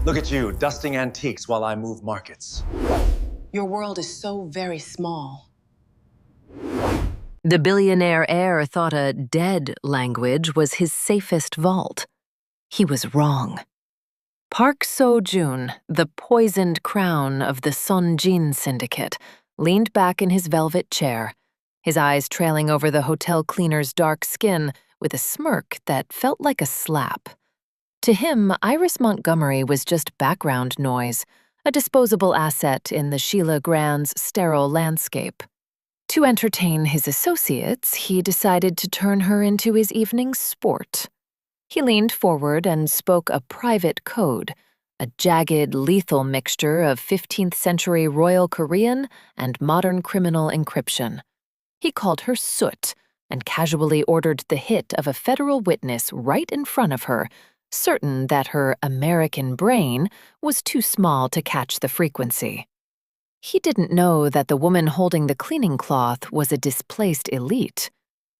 Look at you, dusting antiques while I move markets. Your world is so very small. The billionaire heir thought a dead language was his safest vault. He was wrong. Park Seo-joon, the poisoned crown of the Sonjin syndicate, leaned back in his velvet chair, his eyes trailing over the hotel cleaner's dark skin with a smirk that felt like a slap. To him, Iris Montgomery was just background noise, a disposable asset in the Sheila Grand's sterile landscape. To entertain his associates, he decided to turn her into his evening sport. He leaned forward and spoke a private code, a jagged, lethal mixture of 15th century Royal Korean and modern criminal encryption. He called her Soot and casually ordered the hit of a federal witness right in front of her, certain that her American brain was too small to catch the frequency. He didn't know that the woman holding the cleaning cloth was a displaced elite.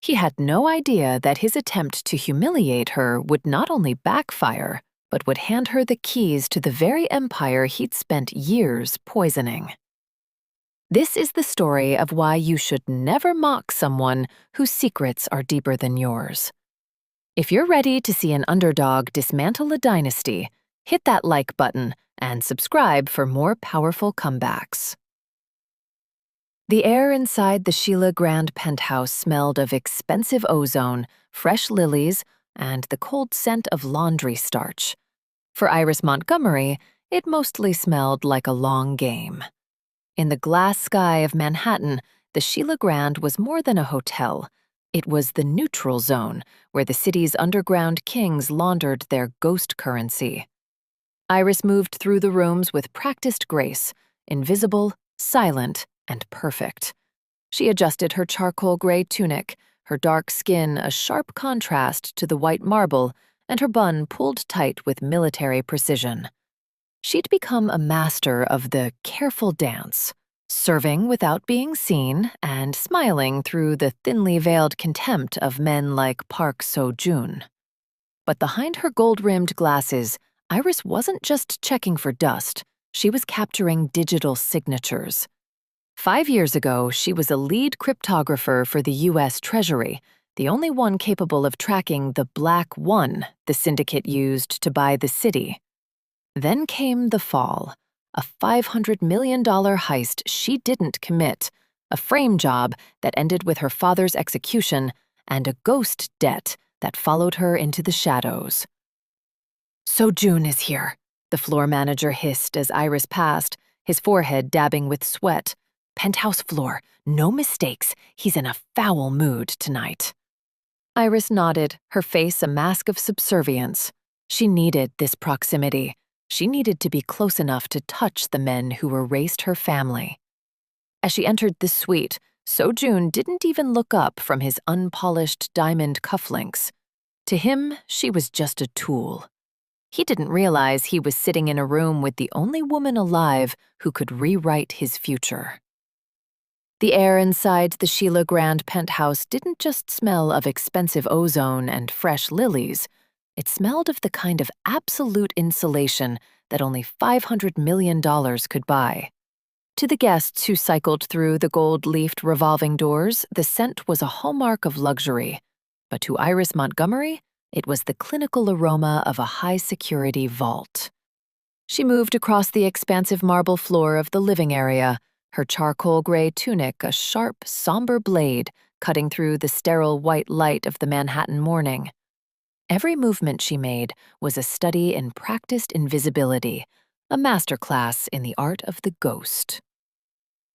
He had no idea that his attempt to humiliate her would not only backfire, but would hand her the keys to the very empire he'd spent years poisoning. This is the story of why you should never mock someone whose secrets are deeper than yours. If you're ready to see an underdog dismantle a dynasty, hit that like button and subscribe for more powerful comebacks. The air inside the Sheila Grand penthouse smelled of expensive ozone, fresh lilies, and the cold scent of laundry starch. For Iris Montgomery, it mostly smelled like a long game. In the glass sky of Manhattan, the Sheila Grand was more than a hotel. It was the neutral zone, where the city's underground kings laundered their ghost currency. Iris moved through the rooms with practiced grace, invisible, silent, and perfect. She adjusted her charcoal gray tunic, her dark skin a sharp contrast to the white marble, and her bun pulled tight with military precision. She'd become a master of the careful dance, serving without being seen and smiling through the thinly veiled contempt of men like Park Seo-joon. But behind her gold-rimmed glasses, Iris wasn't just checking for dust, she was capturing digital signatures. 5 years ago, she was a lead cryptographer for the U.S. Treasury, the only one capable of tracking the Black One the syndicate used to buy the city. Then came the fall, a $500 million heist she didn't commit, a frame job that ended with her father's execution, and a ghost debt that followed her into the shadows. "Seo-joon is here," the floor manager hissed as Iris passed, his forehead dabbing with sweat. "Penthouse floor, no mistakes, he's in a foul mood tonight." Iris nodded, her face a mask of subservience. She needed this proximity. She needed to be close enough to touch the men who erased her family. As she entered the suite, Seo-joon didn't even look up from his unpolished diamond cufflinks. To him, she was just a tool. He didn't realize he was sitting in a room with the only woman alive who could rewrite his future. The air inside the Sheila Grand penthouse didn't just smell of expensive ozone and fresh lilies. It smelled of the kind of absolute insulation that only $500 million could buy. To the guests who cycled through the gold-leafed revolving doors, the scent was a hallmark of luxury. But to Iris Montgomery, it was the clinical aroma of a high-security vault. She moved across the expansive marble floor of the living area, her charcoal gray tunic a sharp, somber blade cutting through the sterile white light of the Manhattan morning. Every movement she made was a study in practiced invisibility, a masterclass in the art of the ghost.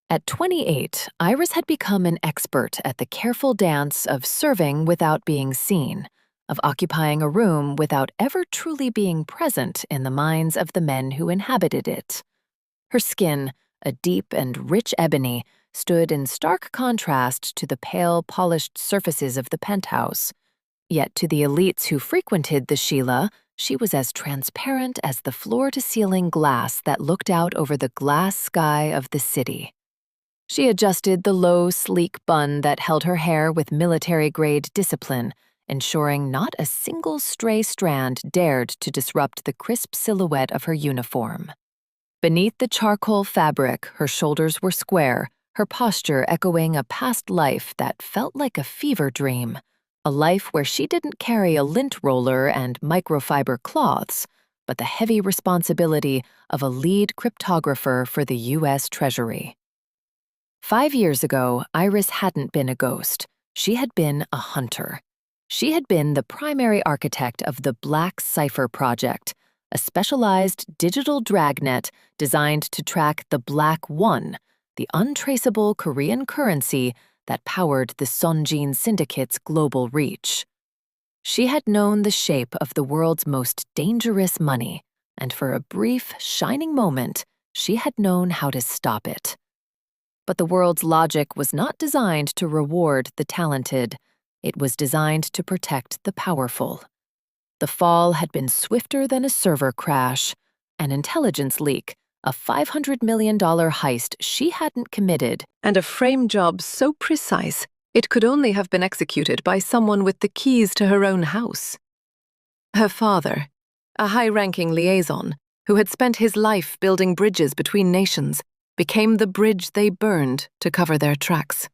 At 28, Iris had become an expert at the careful dance of serving without being seen, of occupying a room without ever truly being present in the minds of the men who inhabited it. Her skin, a deep and rich ebony, stood in stark contrast to the pale, polished surfaces of the penthouse. Yet to the elites who frequented the Sheila, she was as transparent as the floor-to-ceiling glass that looked out over the glass sky of the city. She adjusted the low, sleek bun that held her hair with military-grade discipline, ensuring not a single stray strand dared to disrupt the crisp silhouette of her uniform. Beneath the charcoal fabric, her shoulders were square, her posture echoing a past life that felt like a fever dream, a life where she didn't carry a lint roller and microfiber cloths, but the heavy responsibility of a lead cryptographer for the U.S. Treasury. 5 years ago, Iris hadn't been a ghost. She had been a hunter. She had been the primary architect of the Black Cipher Project, a specialized digital dragnet designed to track the Black One, the untraceable Korean currency that powered the Sonjin Syndicate's global reach. She had known the shape of the world's most dangerous money, and for a brief, shining moment, she had known how to stop it. But the world's logic was not designed to reward the talented. It was designed to protect the powerful. The fall had been swifter than a server crash, an intelligence leak, a $500 million heist she hadn't committed, and a frame job so precise it could only have been executed by someone with the keys to her own house. Her father, a high-ranking liaison who had spent his life building bridges between nations, became the bridge they burned to cover their tracks.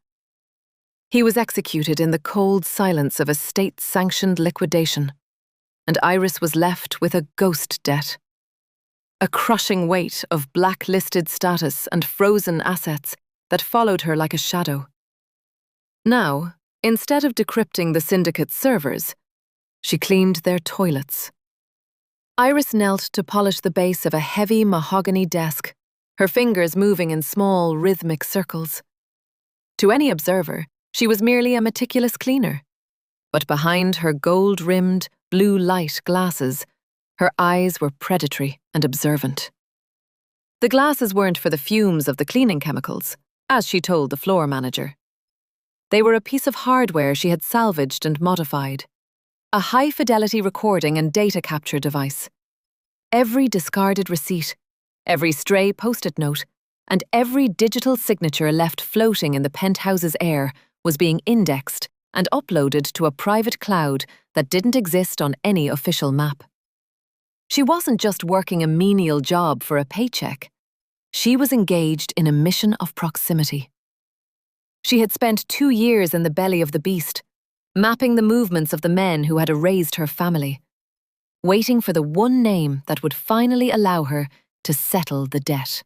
He was executed in the cold silence of a state-sanctioned liquidation, and Iris was left with a ghost debt. A crushing weight of blacklisted status and frozen assets that followed her like a shadow. Now, instead of decrypting the syndicate's servers, she cleaned their toilets. Iris knelt to polish the base of a heavy mahogany desk, her fingers moving in small, rhythmic circles. To any observer, she was merely a meticulous cleaner. But behind her gold-rimmed, blue-light glasses, her eyes were predatory and observant. The glasses weren't for the fumes of the cleaning chemicals, as she told the floor manager. They were a piece of hardware she had salvaged and modified, a high-fidelity recording and data capture device. Every discarded receipt, every stray post-it note, and every digital signature left floating in the penthouse's air was being indexed and uploaded to a private cloud that didn't exist on any official map. She wasn't just working a menial job for a paycheck. She was engaged in a mission of proximity. She had spent 2 years in the belly of the beast, mapping the movements of the men who had erased her family, waiting for the one name that would finally allow her to settle the debt.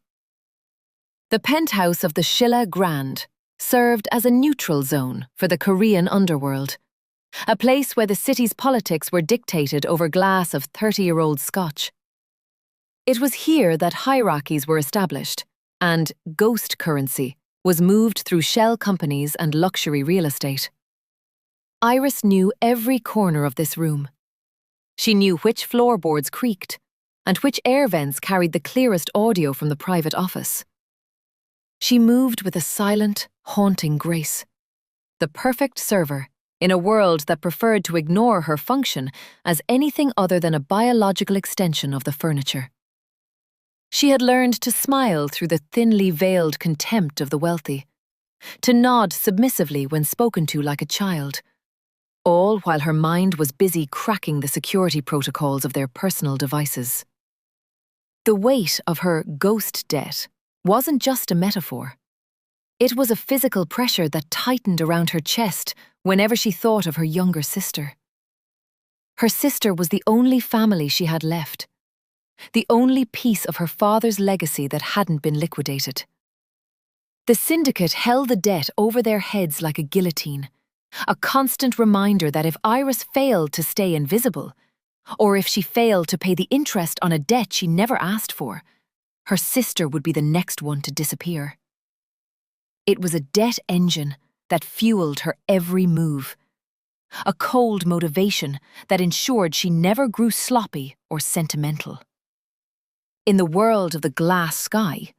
The penthouse of the Shilla Grand served as a neutral zone for the Korean underworld, a place where the city's politics were dictated over glass of 30-year-old scotch. It was here that hierarchies were established, and ghost currency was moved through shell companies and luxury real estate. Iris knew every corner of this room. She knew which floorboards creaked, and which air vents carried the clearest audio from the private office. She moved with a silent, haunting grace. The perfect server, in a world that preferred to ignore her function as anything other than a biological extension of the furniture. She had learned to smile through the thinly veiled contempt of the wealthy, to nod submissively when spoken to like a child, all while her mind was busy cracking the security protocols of their personal devices. The weight of her ghost debt wasn't just a metaphor. It was a physical pressure that tightened around her chest whenever she thought of her younger sister. Her sister was the only family she had left, the only piece of her father's legacy that hadn't been liquidated. The syndicate held the debt over their heads like a guillotine, a constant reminder that if Iris failed to stay invisible, or if she failed to pay the interest on a debt she never asked for, her sister would be the next one to disappear. It was a debt engine that fueled her every move, a cold motivation that ensured she never grew sloppy or sentimental. In the world of the glass sky,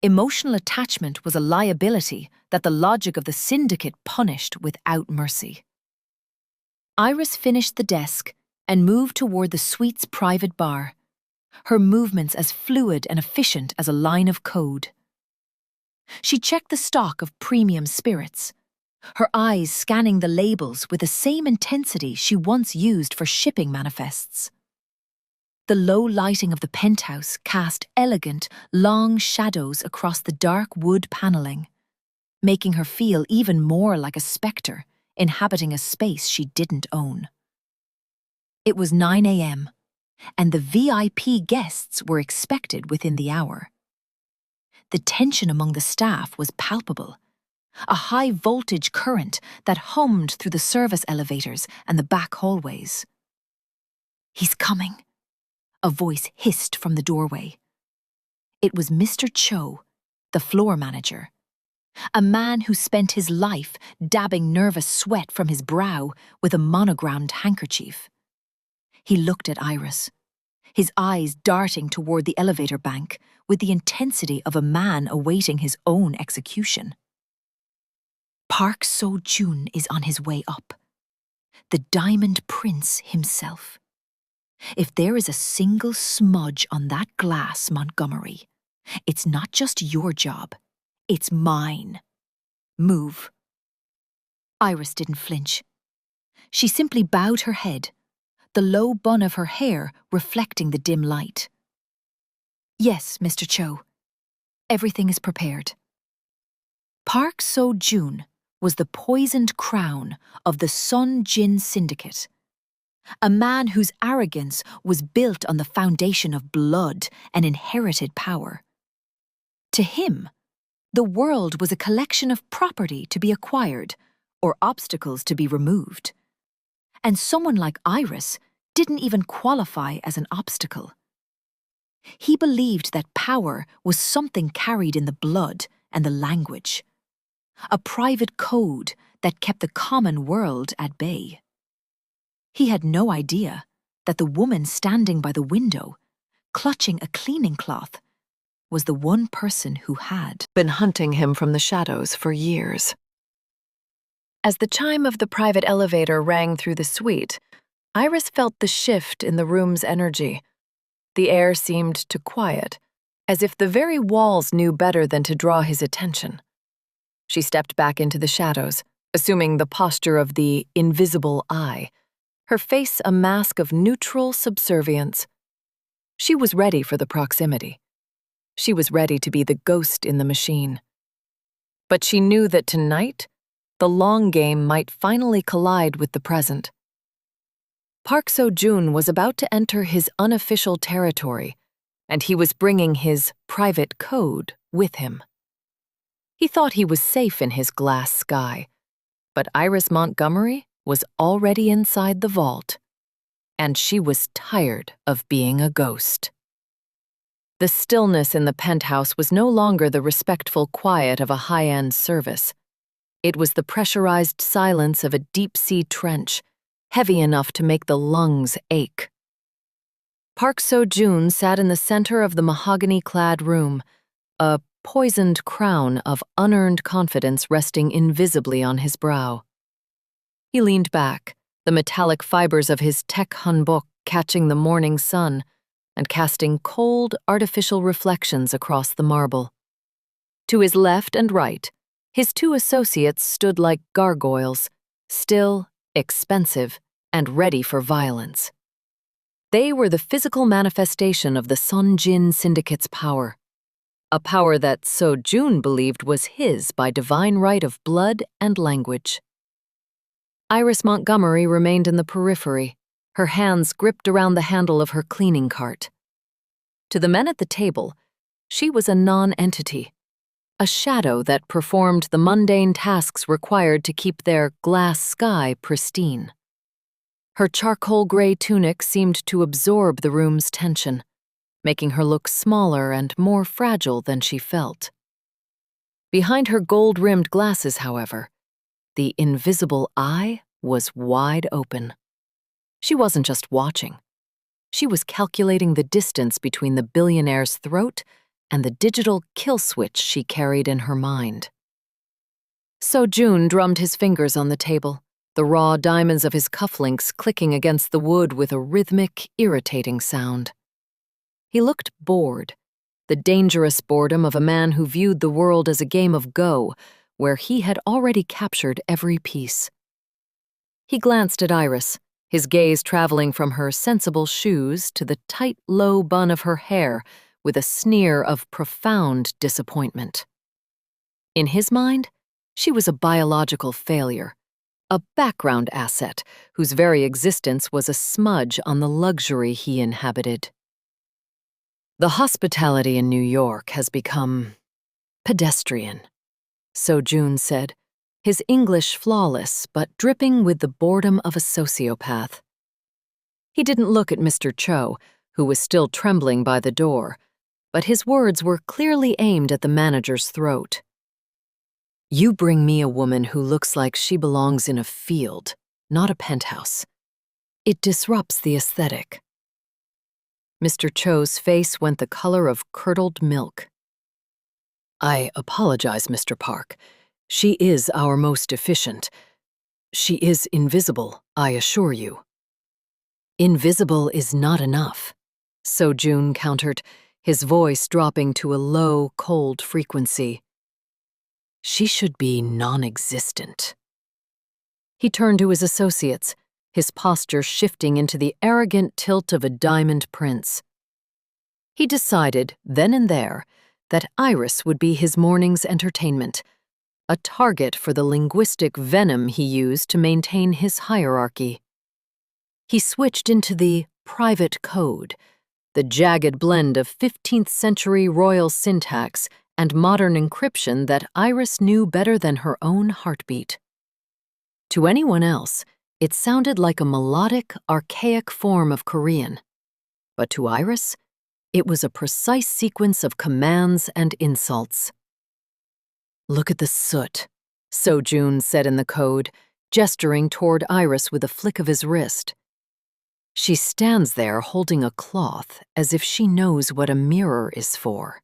emotional attachment was a liability that the logic of the syndicate punished without mercy. Iris finished the desk and moved toward the suite's private bar, her movements as fluid and efficient as a line of code. She checked the stock of premium spirits, her eyes scanning the labels with the same intensity she once used for shipping manifests. The low lighting of the penthouse cast elegant, long shadows across the dark wood paneling, making her feel even more like a spectre inhabiting a space she didn't own. It was 9 a.m., and the VIP guests were expected within the hour. The tension among the staff was palpable, a high-voltage current that hummed through the service elevators and the back hallways. "He's coming," a voice hissed from the doorway. It was Mr. Cho, the floor manager, a man who spent his life dabbing nervous sweat from his brow with a monogrammed handkerchief. He looked at Iris, his eyes darting toward the elevator bank with the intensity of a man awaiting his own execution. Park So-joon is on his way up, the Diamond Prince himself. If there is a single smudge on that glass, Montgomery, it's not just your job, it's mine. Move. Iris didn't flinch. She simply bowed her head, the low bun of her hair reflecting the dim light. "Yes, Mr. Cho. Everything is prepared." Park So-joon was the poisoned crown of the Sun Jin Syndicate, a man whose arrogance was built on the foundation of blood and inherited power. To him, the world was a collection of property to be acquired or obstacles to be removed. And someone like Iris didn't even qualify as an obstacle. He believed that power was something carried in the blood and the language, a private code that kept the common world at bay. He had no idea that the woman standing by the window, clutching a cleaning cloth, was the one person who had been hunting him from the shadows for years. As the chime of the private elevator rang through the suite, Iris felt the shift in the room's energy. The air seemed to quiet, as if the very walls knew better than to draw his attention. She stepped back into the shadows, assuming the posture of the invisible eye, her face a mask of neutral subservience. She was ready for the proximity. She was ready to be the ghost in the machine. But she knew that tonight, the long game might finally collide with the present. Park So-joon was about to enter his unofficial territory, and he was bringing his private code with him. He thought he was safe in his glass sky, but Iris Montgomery was already inside the vault, and she was tired of being a ghost. The stillness in the penthouse was no longer the respectful quiet of a high-end service. It was the pressurized silence of a deep-sea trench, heavy enough to make the lungs ache. Park So-joon sat in the center of the mahogany-clad room, a poisoned crown of unearned confidence resting invisibly on his brow. He leaned back, the metallic fibers of his tech hanbok catching the morning sun and casting cold, artificial reflections across the marble. To his left and right, his two associates stood like gargoyles, still, expensive, and ready for violence. They were the physical manifestation of the Sun Jin Syndicate's power, a power that So-joon believed was his by divine right of blood and language. Iris Montgomery remained in the periphery, her hands gripped around the handle of her cleaning cart. To the men at the table, she was a non-entity, a shadow that performed the mundane tasks required to keep their glass sky pristine. Her charcoal gray tunic seemed to absorb the room's tension, making her look smaller and more fragile than she felt. Behind her gold-rimmed glasses, however, the invisible eye was wide open. She wasn't just watching. She was calculating the distance between the billionaire's throat and the digital kill switch she carried in her mind. So-joon drummed his fingers on the table, the raw diamonds of his cufflinks clicking against the wood with a rhythmic, irritating sound. He looked bored, the dangerous boredom of a man who viewed the world as a game of Go, where he had already captured every piece. He glanced at Iris, his gaze traveling from her sensible shoes to the tight, low bun of her hair with a sneer of profound disappointment. In his mind, she was a biological failure, a background asset whose very existence was a smudge on the luxury he inhabited. The hospitality in New York has become pedestrian, so June said, his English flawless but dripping with the boredom of a sociopath. He didn't look at Mr. Cho, who was still trembling by the door, but his words were clearly aimed at the manager's throat. You bring me a woman who looks like she belongs in a field, not a penthouse. It disrupts the aesthetic. Mr. Cho's face went the color of curdled milk. I apologize, Mr. Park. She is our most efficient. She is invisible, I assure you. Invisible is not enough, So June countered, his voice dropping to a low, cold frequency. She should be non-existent. He turned to his associates, his posture shifting into the arrogant tilt of a diamond prince. He decided, then and there, that Iris would be his morning's entertainment, a target for the linguistic venom he used to maintain his hierarchy. He switched into the private code, the jagged blend of 15th century royal syntax and modern encryption that Iris knew better than her own heartbeat. To anyone else, it sounded like a melodic, archaic form of Korean. But to Iris, it was a precise sequence of commands and insults. Look at the soot, So June said in the code, gesturing toward Iris with a flick of his wrist. She stands there holding a cloth as if she knows what a mirror is for.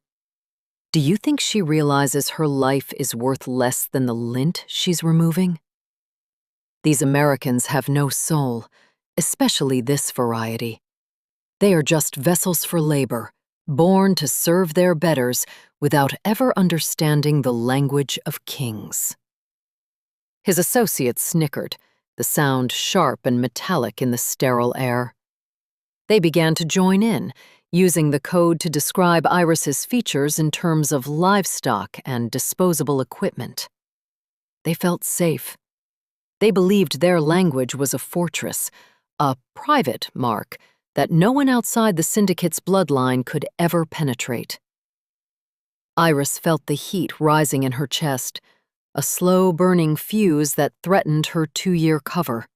Do you think she realizes her life is worth less than the lint she's removing? These Americans have no soul, especially this variety. They are just vessels for labor, born to serve their betters without ever understanding the language of kings. His associates snickered, the sound sharp and metallic in the sterile air. They began to join in, using the code to describe Iris's features in terms of livestock and disposable equipment. They felt safe. They believed their language was a fortress, a private mark that no one outside the syndicate's bloodline could ever penetrate. Iris felt the heat rising in her chest, a slow-burning fuse that threatened her 2-year cover.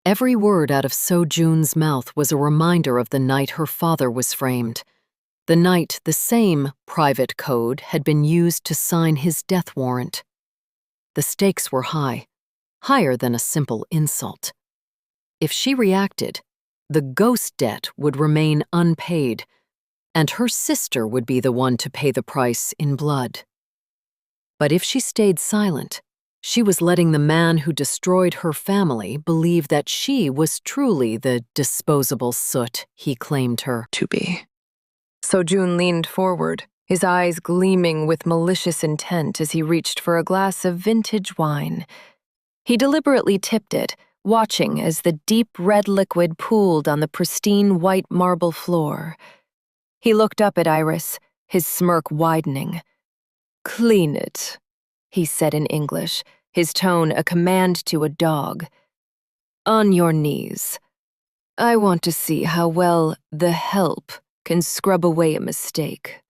Every word out of So June's mouth was a reminder of the night her father was framed, the night the same private code had been used to sign his death warrant. The stakes were high, higher than a simple insult. If she reacted, the ghost debt would remain unpaid, and her sister would be the one to pay the price in blood. But if she stayed silent, she was letting the man who destroyed her family believe that she was truly the disposable soot he claimed her to be. So June leaned forward, his eyes gleaming with malicious intent as he reached for a glass of vintage wine. He deliberately tipped it, watching as the deep red liquid pooled on the pristine white marble floor. He looked up at Iris, his smirk widening. "Clean it," he said in English, his tone a command to a dog. "On your knees. I want to see how well the help can scrub away a mistake."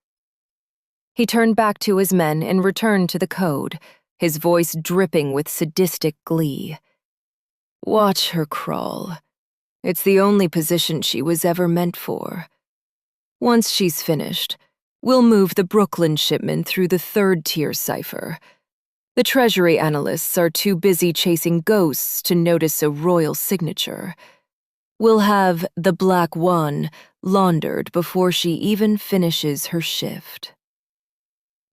He turned back to his men and returned to the code, his voice dripping with sadistic glee. "Watch her crawl. It's the only position she was ever meant for. Once she's finished, we'll move the Brooklyn shipment through the 3rd-tier cipher. The Treasury analysts are too busy chasing ghosts to notice a royal signature. We'll have the Black One laundered before she even finishes her shift."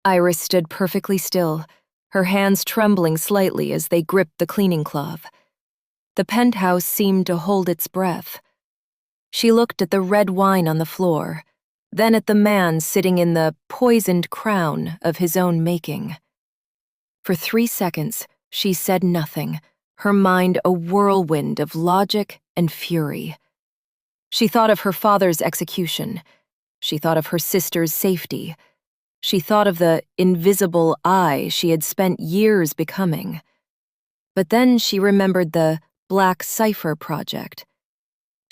Iris stood perfectly still, her hands trembling slightly as they gripped the cleaning cloth. The penthouse seemed to hold its breath. She looked at the red wine on the floor, then at the man sitting in the poisoned crown of his own making. For 3 seconds, she said nothing, her mind a whirlwind of logic and fury. She thought of her father's execution. She thought of her sister's safety. She thought of the invisible I she had spent years becoming. But then she remembered the Black Cipher Project.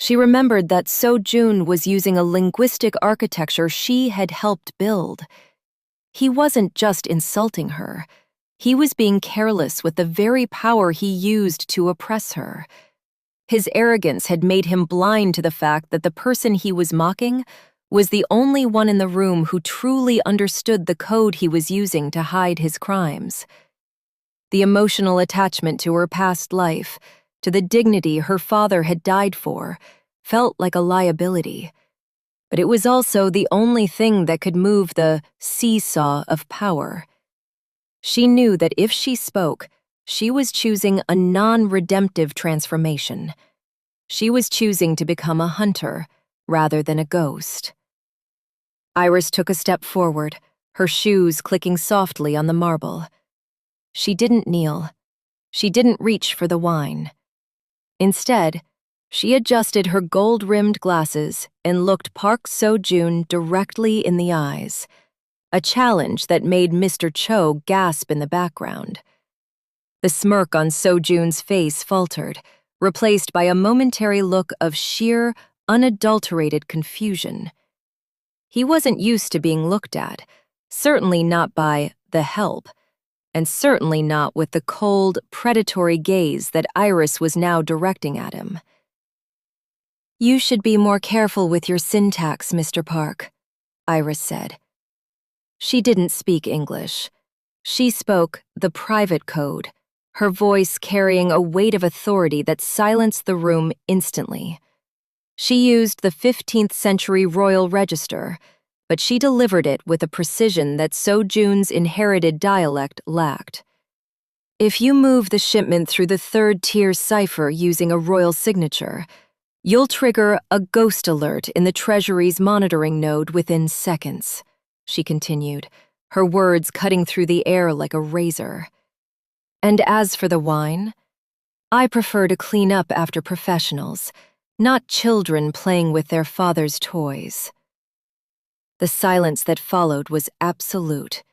She remembered that So-Jun was using a linguistic architecture she had helped build. He wasn't just insulting her. He was being careless with the very power he used to oppress her. His arrogance had made him blind to the fact that the person he was mocking was the only one in the room who truly understood the code he was using to hide his crimes. The emotional attachment to her past life, to the dignity her father had died for, felt like a liability. But it was also the only thing that could move the seesaw of power. She knew that if she spoke, she was choosing a non-redemptive transformation. She was choosing to become a hunter rather than a ghost. Iris took a step forward, her shoes clicking softly on the marble. She didn't kneel. She didn't reach for the wine. Instead, she adjusted her gold-rimmed glasses and looked Park So-Jun directly in the eyes, a challenge that made Mr. Cho gasp in the background. The smirk on So-Jun's face faltered, replaced by a momentary look of sheer, unadulterated confusion. He wasn't used to being looked at, certainly not by the help, and certainly not with the cold, predatory gaze that Iris was now directing at him. "You should be more careful with your syntax, Mr. Park," Iris said. She didn't speak English. She spoke the private code, her voice carrying a weight of authority that silenced the room instantly. She used the 15th century Royal Register, but she delivered it with a precision that So-Jun's inherited dialect lacked. "If you move the shipment through the third-tier cipher using a royal signature, you'll trigger a ghost alert in the Treasury's monitoring node within seconds," she continued, her words cutting through the air like a razor. "And as for the wine, I prefer to clean up after professionals, not children playing with their father's toys." The silence that followed was absolute.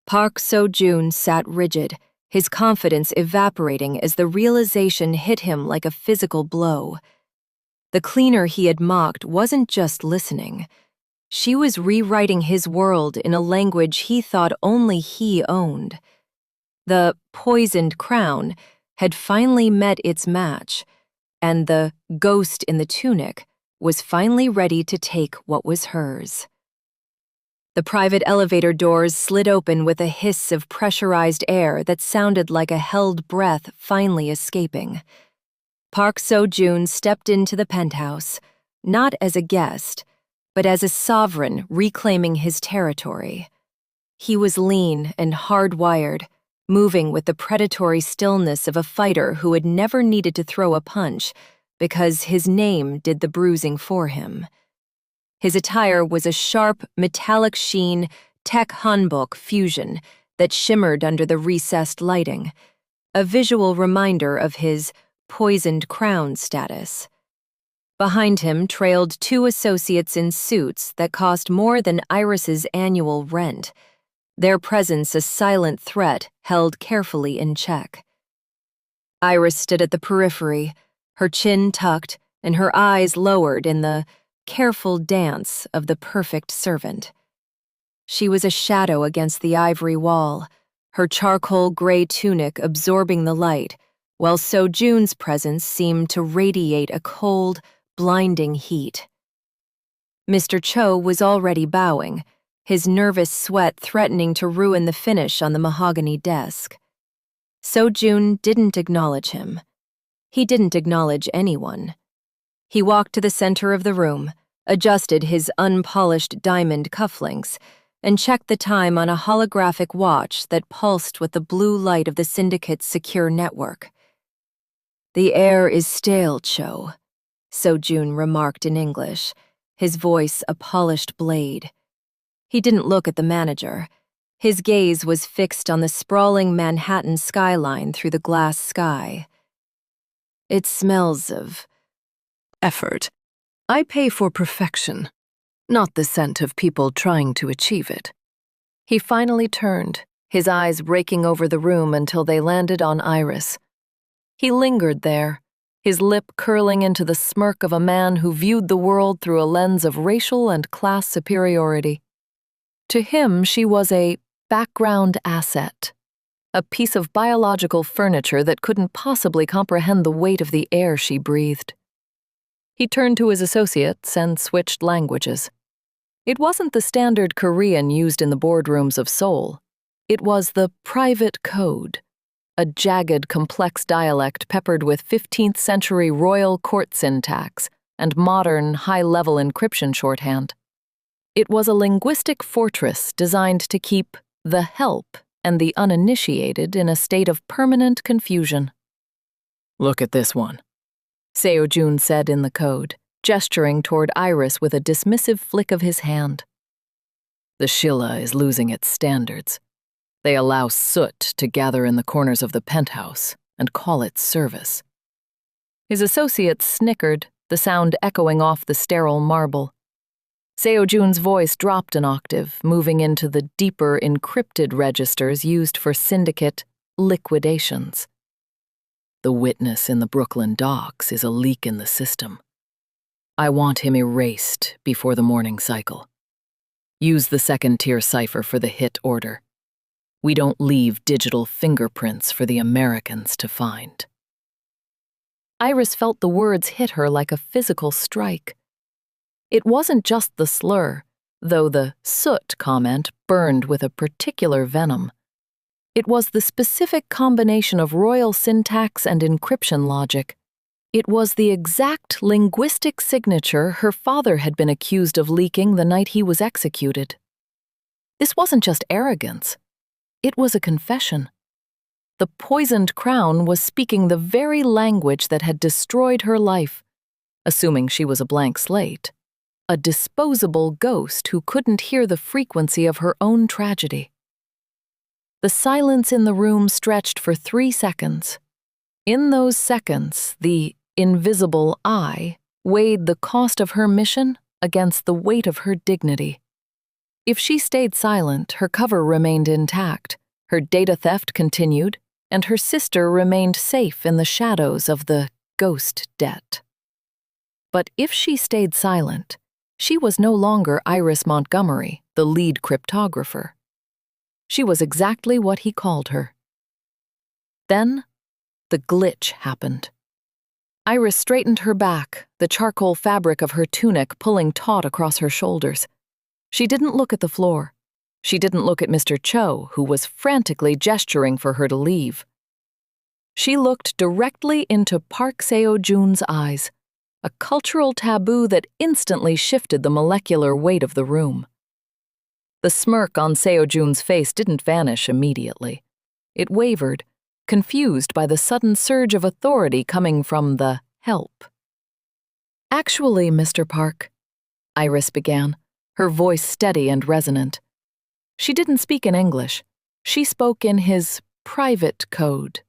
Park So-Jun sat rigid, his confidence evaporating as the realization hit him like a physical blow. The cleaner he had mocked wasn't just listening. She was rewriting his world in a language he thought only he owned. The poisoned crown had finally met its match, and the ghost in the tunic was finally ready to take what was hers. The private elevator doors slid open with a hiss of pressurized air that sounded like a held breath finally escaping. Park So-Jun stepped into the penthouse, not as a guest, but as a sovereign reclaiming his territory. He was lean and hardwired, moving with the predatory stillness of a fighter who had never needed to throw a punch because his name did the bruising for him. His attire was a sharp, metallic sheen tech hanbok fusion that shimmered under the recessed lighting, a visual reminder of his poisoned crown status. Behind him trailed two associates in suits that cost more than Iris's annual rent, their presence a silent threat held carefully in check. Iris stood at the periphery, her chin tucked and her eyes lowered in the careful dance of the perfect servant. She was a shadow against the ivory wall, her charcoal gray tunic absorbing the light, while So-Jun's presence seemed to radiate a cold, blinding heat. Mr. Cho was already bowing, his nervous sweat threatening to ruin the finish on the mahogany desk. So-Jun didn't acknowledge him. He didn't acknowledge anyone. He walked to the center of the room, adjusted his unpolished diamond cufflinks, and checked the time on a holographic watch that pulsed with the blue light of the syndicate's secure network. "The air is stale, Cho," So-Jun remarked in English, his voice a polished blade. He didn't look at the manager. His gaze was fixed on the sprawling Manhattan skyline through the glass sky. It smells of effort. I pay for perfection, not the scent of people trying to achieve it. He finally turned, his eyes raking over the room until they landed on Iris. He lingered there, his lip curling into the smirk of a man who viewed the world through a lens of racial and class superiority. To him, she was a background asset, a piece of biological furniture that couldn't possibly comprehend the weight of the air she breathed. He turned to his associates and switched languages. It wasn't the standard Korean used in the boardrooms of Seoul. It was the private code, a jagged, complex dialect peppered with 15th century royal court syntax and modern, high-level encryption shorthand. It was a linguistic fortress designed to keep the help and the uninitiated in a state of permanent confusion. "Look at this one," Seo-jun said in the code, gesturing toward Iris with a dismissive flick of his hand. "The Shilla is losing its standards. They allow soot to gather in the corners of the penthouse and call it service." His associates snickered, the sound echoing off the sterile marble. Seo-jun's voice dropped an octave, moving into the deeper encrypted registers used for syndicate liquidations. "The witness in the Brooklyn docks is a leak in the system. I want him erased before the morning cycle. Use the second-tier cipher for the hit order. We don't leave digital fingerprints for the Americans to find." Iris felt the words hit her like a physical strike. It wasn't just the slur, though the soot comment burned with a particular venom. It was the specific combination of royal syntax and encryption logic. It was the exact linguistic signature her father had been accused of leaking the night he was executed. This wasn't just arrogance. It was a confession. The poisoned crown was speaking the very language that had destroyed her life, assuming she was a blank slate. A disposable ghost who couldn't hear the frequency of her own tragedy. The silence in the room stretched for 3 seconds. In those seconds, the invisible eye weighed the cost of her mission against the weight of her dignity. If she stayed silent, her cover remained intact, her data theft continued, and her sister remained safe in the shadows of the ghost debt. But if she stayed silent, she was no longer Iris Montgomery, the lead cryptographer. She was exactly what he called her. Then, the glitch happened. Iris straightened her back, the charcoal fabric of her tunic pulling taut across her shoulders. She didn't look at the floor. She didn't look at Mr. Cho, who was frantically gesturing for her to leave. She looked directly into Park Seo-jun's eyes, a cultural taboo that instantly shifted the molecular weight of the room. The smirk on Seo-jun's face didn't vanish immediately. It wavered, confused by the sudden surge of authority coming from the help. "Actually, Mr. Park," Iris began, her voice steady and resonant. She didn't speak in English. She spoke in his private code.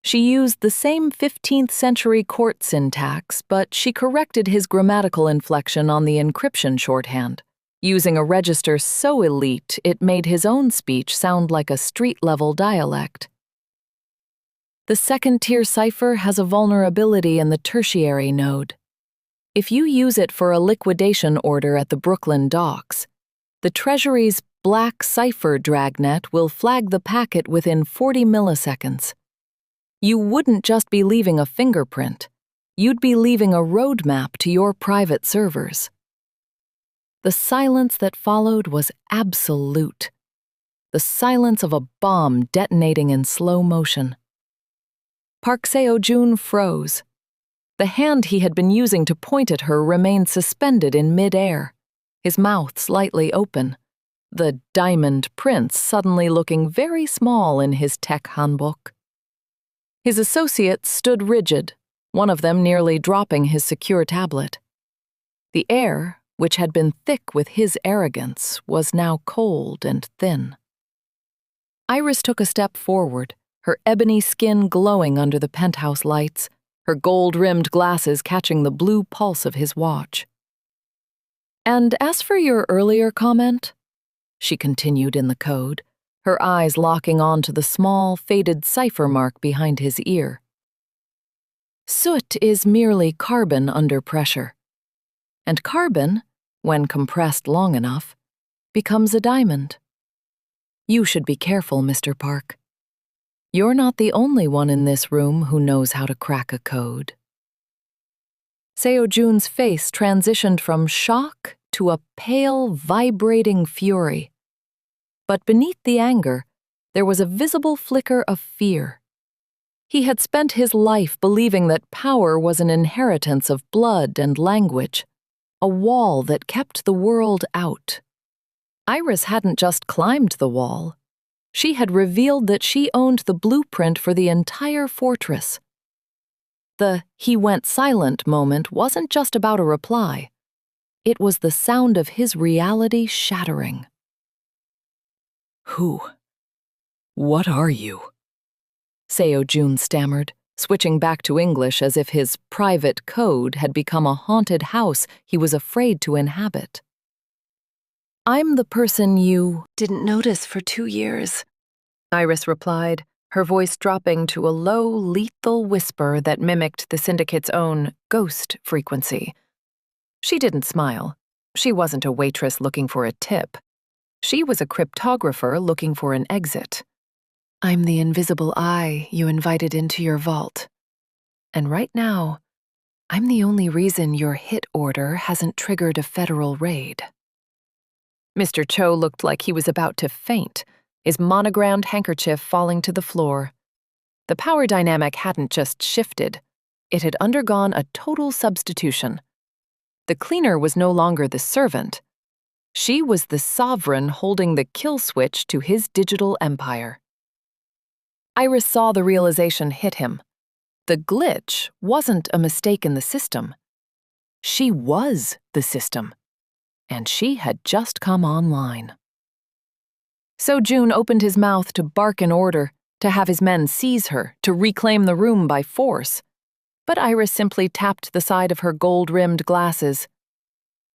She used the same 15th century court syntax, but she corrected his grammatical inflection on the encryption shorthand, using a register so elite it made his own speech sound like a street-level dialect. "The second-tier cipher has a vulnerability in the tertiary node. If you use it for a liquidation order at the Brooklyn docks, the Treasury's black cipher dragnet will flag the packet within 40 milliseconds. You wouldn't just be leaving a fingerprint. You'd be leaving a roadmap to your private servers." The silence that followed was absolute. The silence of a bomb detonating in slow motion. Park Seo-jun froze. The hand he had been using to point at her remained suspended in mid-air, his mouth slightly open, the diamond prince suddenly looking very small in his tech handbook. His associates stood rigid, one of them nearly dropping his secure tablet. The air, which had been thick with his arrogance, was now cold and thin. Iris took a step forward, her ebony skin glowing under the penthouse lights, her gold-rimmed glasses catching the blue pulse of his watch. "And as for your earlier comment," she continued in the code, her eyes locking onto the small, faded cipher mark behind his ear. "Soot is merely carbon under pressure. And carbon, when compressed long enough, becomes a diamond. You should be careful, Mr. Park. You're not the only one in this room who knows how to crack a code." Seo Jun's face transitioned from shock to a pale, vibrating fury. But beneath the anger, there was a visible flicker of fear. He had spent his life believing that power was an inheritance of blood and language, a wall that kept the world out. Iris hadn't just climbed the wall. She had revealed that she owned the blueprint for the entire fortress. The "he went silent" moment wasn't just about a reply. It was the sound of his reality shattering. "Who? What are you?" Seo Jun stammered, switching back to English as if his private code had become a haunted house he was afraid to inhabit. "I'm the person you didn't notice for 2 years," Iris replied, her voice dropping to a low, lethal whisper that mimicked the syndicate's own ghost frequency. She didn't smile. She wasn't a waitress looking for a tip. She was a cryptographer looking for an exit. "I'm the invisible eye you invited into your vault. And right now, I'm the only reason your hit order hasn't triggered a federal raid." Mr. Cho looked like he was about to faint, his monogrammed handkerchief falling to the floor. The power dynamic hadn't just shifted. It had undergone a total substitution. The cleaner was no longer the servant. She was the sovereign holding the kill switch to his digital empire. Iris saw the realization hit him. The glitch wasn't a mistake in the system. She was the system, and she had just come online. So Jun opened his mouth to bark an order, to have his men seize her, to reclaim the room by force. But Iris simply tapped the side of her gold-rimmed glasses.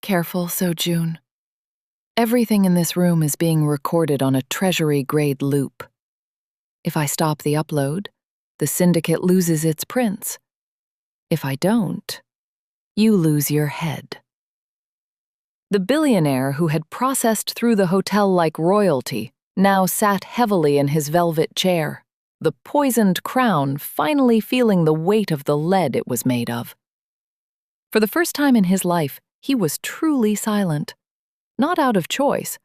"Careful, So Jun. Everything in this room is being recorded on a treasury-grade loop. If I stop the upload, the syndicate loses its prints. If I don't, you lose your head." The billionaire who had processed through the hotel like royalty now sat heavily in his velvet chair, the poisoned crown finally feeling the weight of the lead it was made of. For the first time in his life, he was truly silent, not out of choice,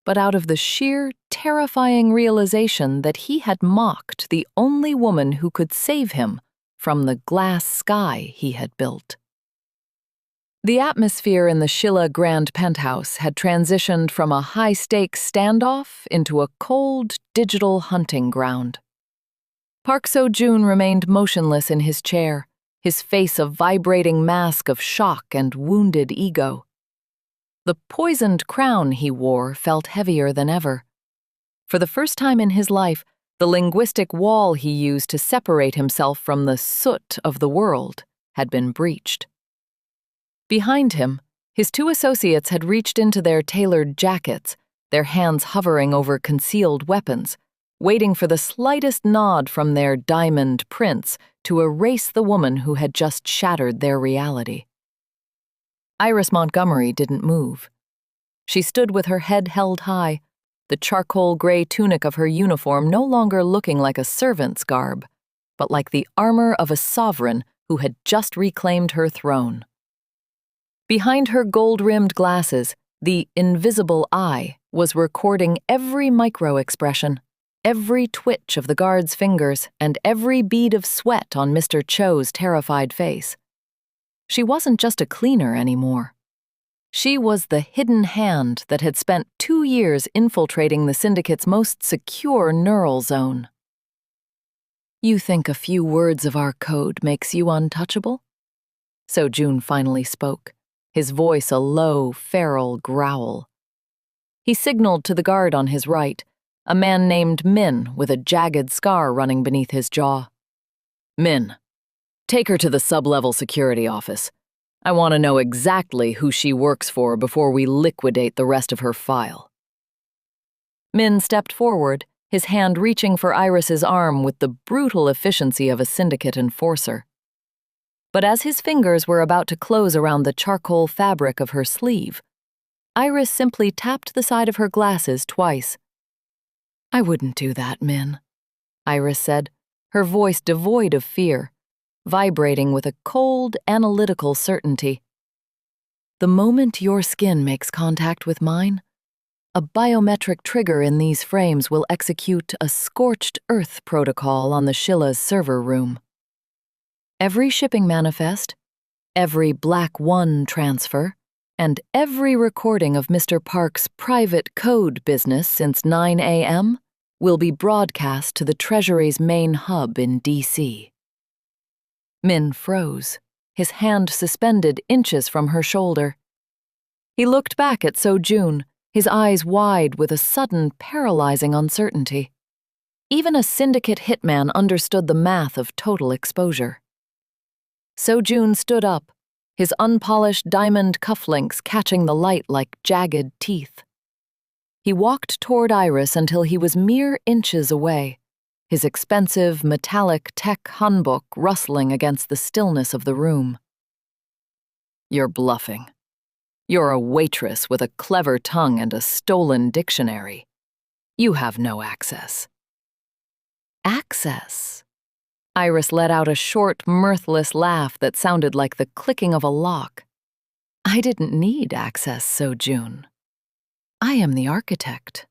but out of the sheer, terrifying realization that he had mocked the only woman who could save him from the glass sky he had built. The atmosphere in the Shilla Grand Penthouse had transitioned from a high-stakes standoff into a cold, digital hunting ground. Park So-jun remained motionless in his chair, his face a vibrating mask of shock and wounded ego. The poisoned crown he wore felt heavier than ever. For the first time in his life, the linguistic wall he used to separate himself from the soot of the world had been breached. Behind him, his two associates had reached into their tailored jackets, their hands hovering over concealed weapons, waiting for the slightest nod from their diamond prince to erase the woman who had just shattered their reality. Iris Montgomery didn't move. She stood with her head held high, the charcoal gray tunic of her uniform no longer looking like a servant's garb, but like the armor of a sovereign who had just reclaimed her throne. Behind her gold-rimmed glasses, the invisible eye was recording every micro-expression, every twitch of the guard's fingers, and every bead of sweat on Mr. Cho's terrified face. She wasn't just a cleaner anymore. She was the hidden hand that had spent 2 years infiltrating the syndicate's most secure neural zone. "You think a few words of our code makes you untouchable?" So Jun finally spoke, his voice a low, feral growl. He signaled to the guard on his right, a man named Min with a jagged scar running beneath his jaw. "Min, take her to the sub-level security office. I want to know exactly who she works for before we liquidate the rest of her file." Min stepped forward, his hand reaching for Iris's arm with the brutal efficiency of a syndicate enforcer. But as his fingers were about to close around the charcoal fabric of her sleeve, Iris simply tapped the side of her glasses twice. "I wouldn't do that, Min," Iris said, her voice devoid of fear, vibrating with a cold, analytical certainty. "The moment your skin makes contact with mine, a biometric trigger in these frames will execute a scorched earth protocol on the Sheila's server room. Every shipping manifest, every Black One transfer, and every recording of Mr. Park's private code business since 9 a.m. will be broadcast to the Treasury's main hub in D.C. Min froze, his hand suspended inches from her shoulder. He looked back at Seo-Jun, his eyes wide with a sudden, paralyzing uncertainty. Even a syndicate hitman understood the math of total exposure. Seo-Jun stood up, his unpolished diamond cufflinks catching the light like jagged teeth. He walked toward Iris until he was mere inches away, his expensive, metallic tech handbook rustling against the stillness of the room. "You're bluffing. You're a waitress with a clever tongue and a stolen dictionary. You have no access." "Access?" Iris let out a short, mirthless laugh that sounded like the clicking of a lock. "I didn't need access, Seo-Jun. I am the architect.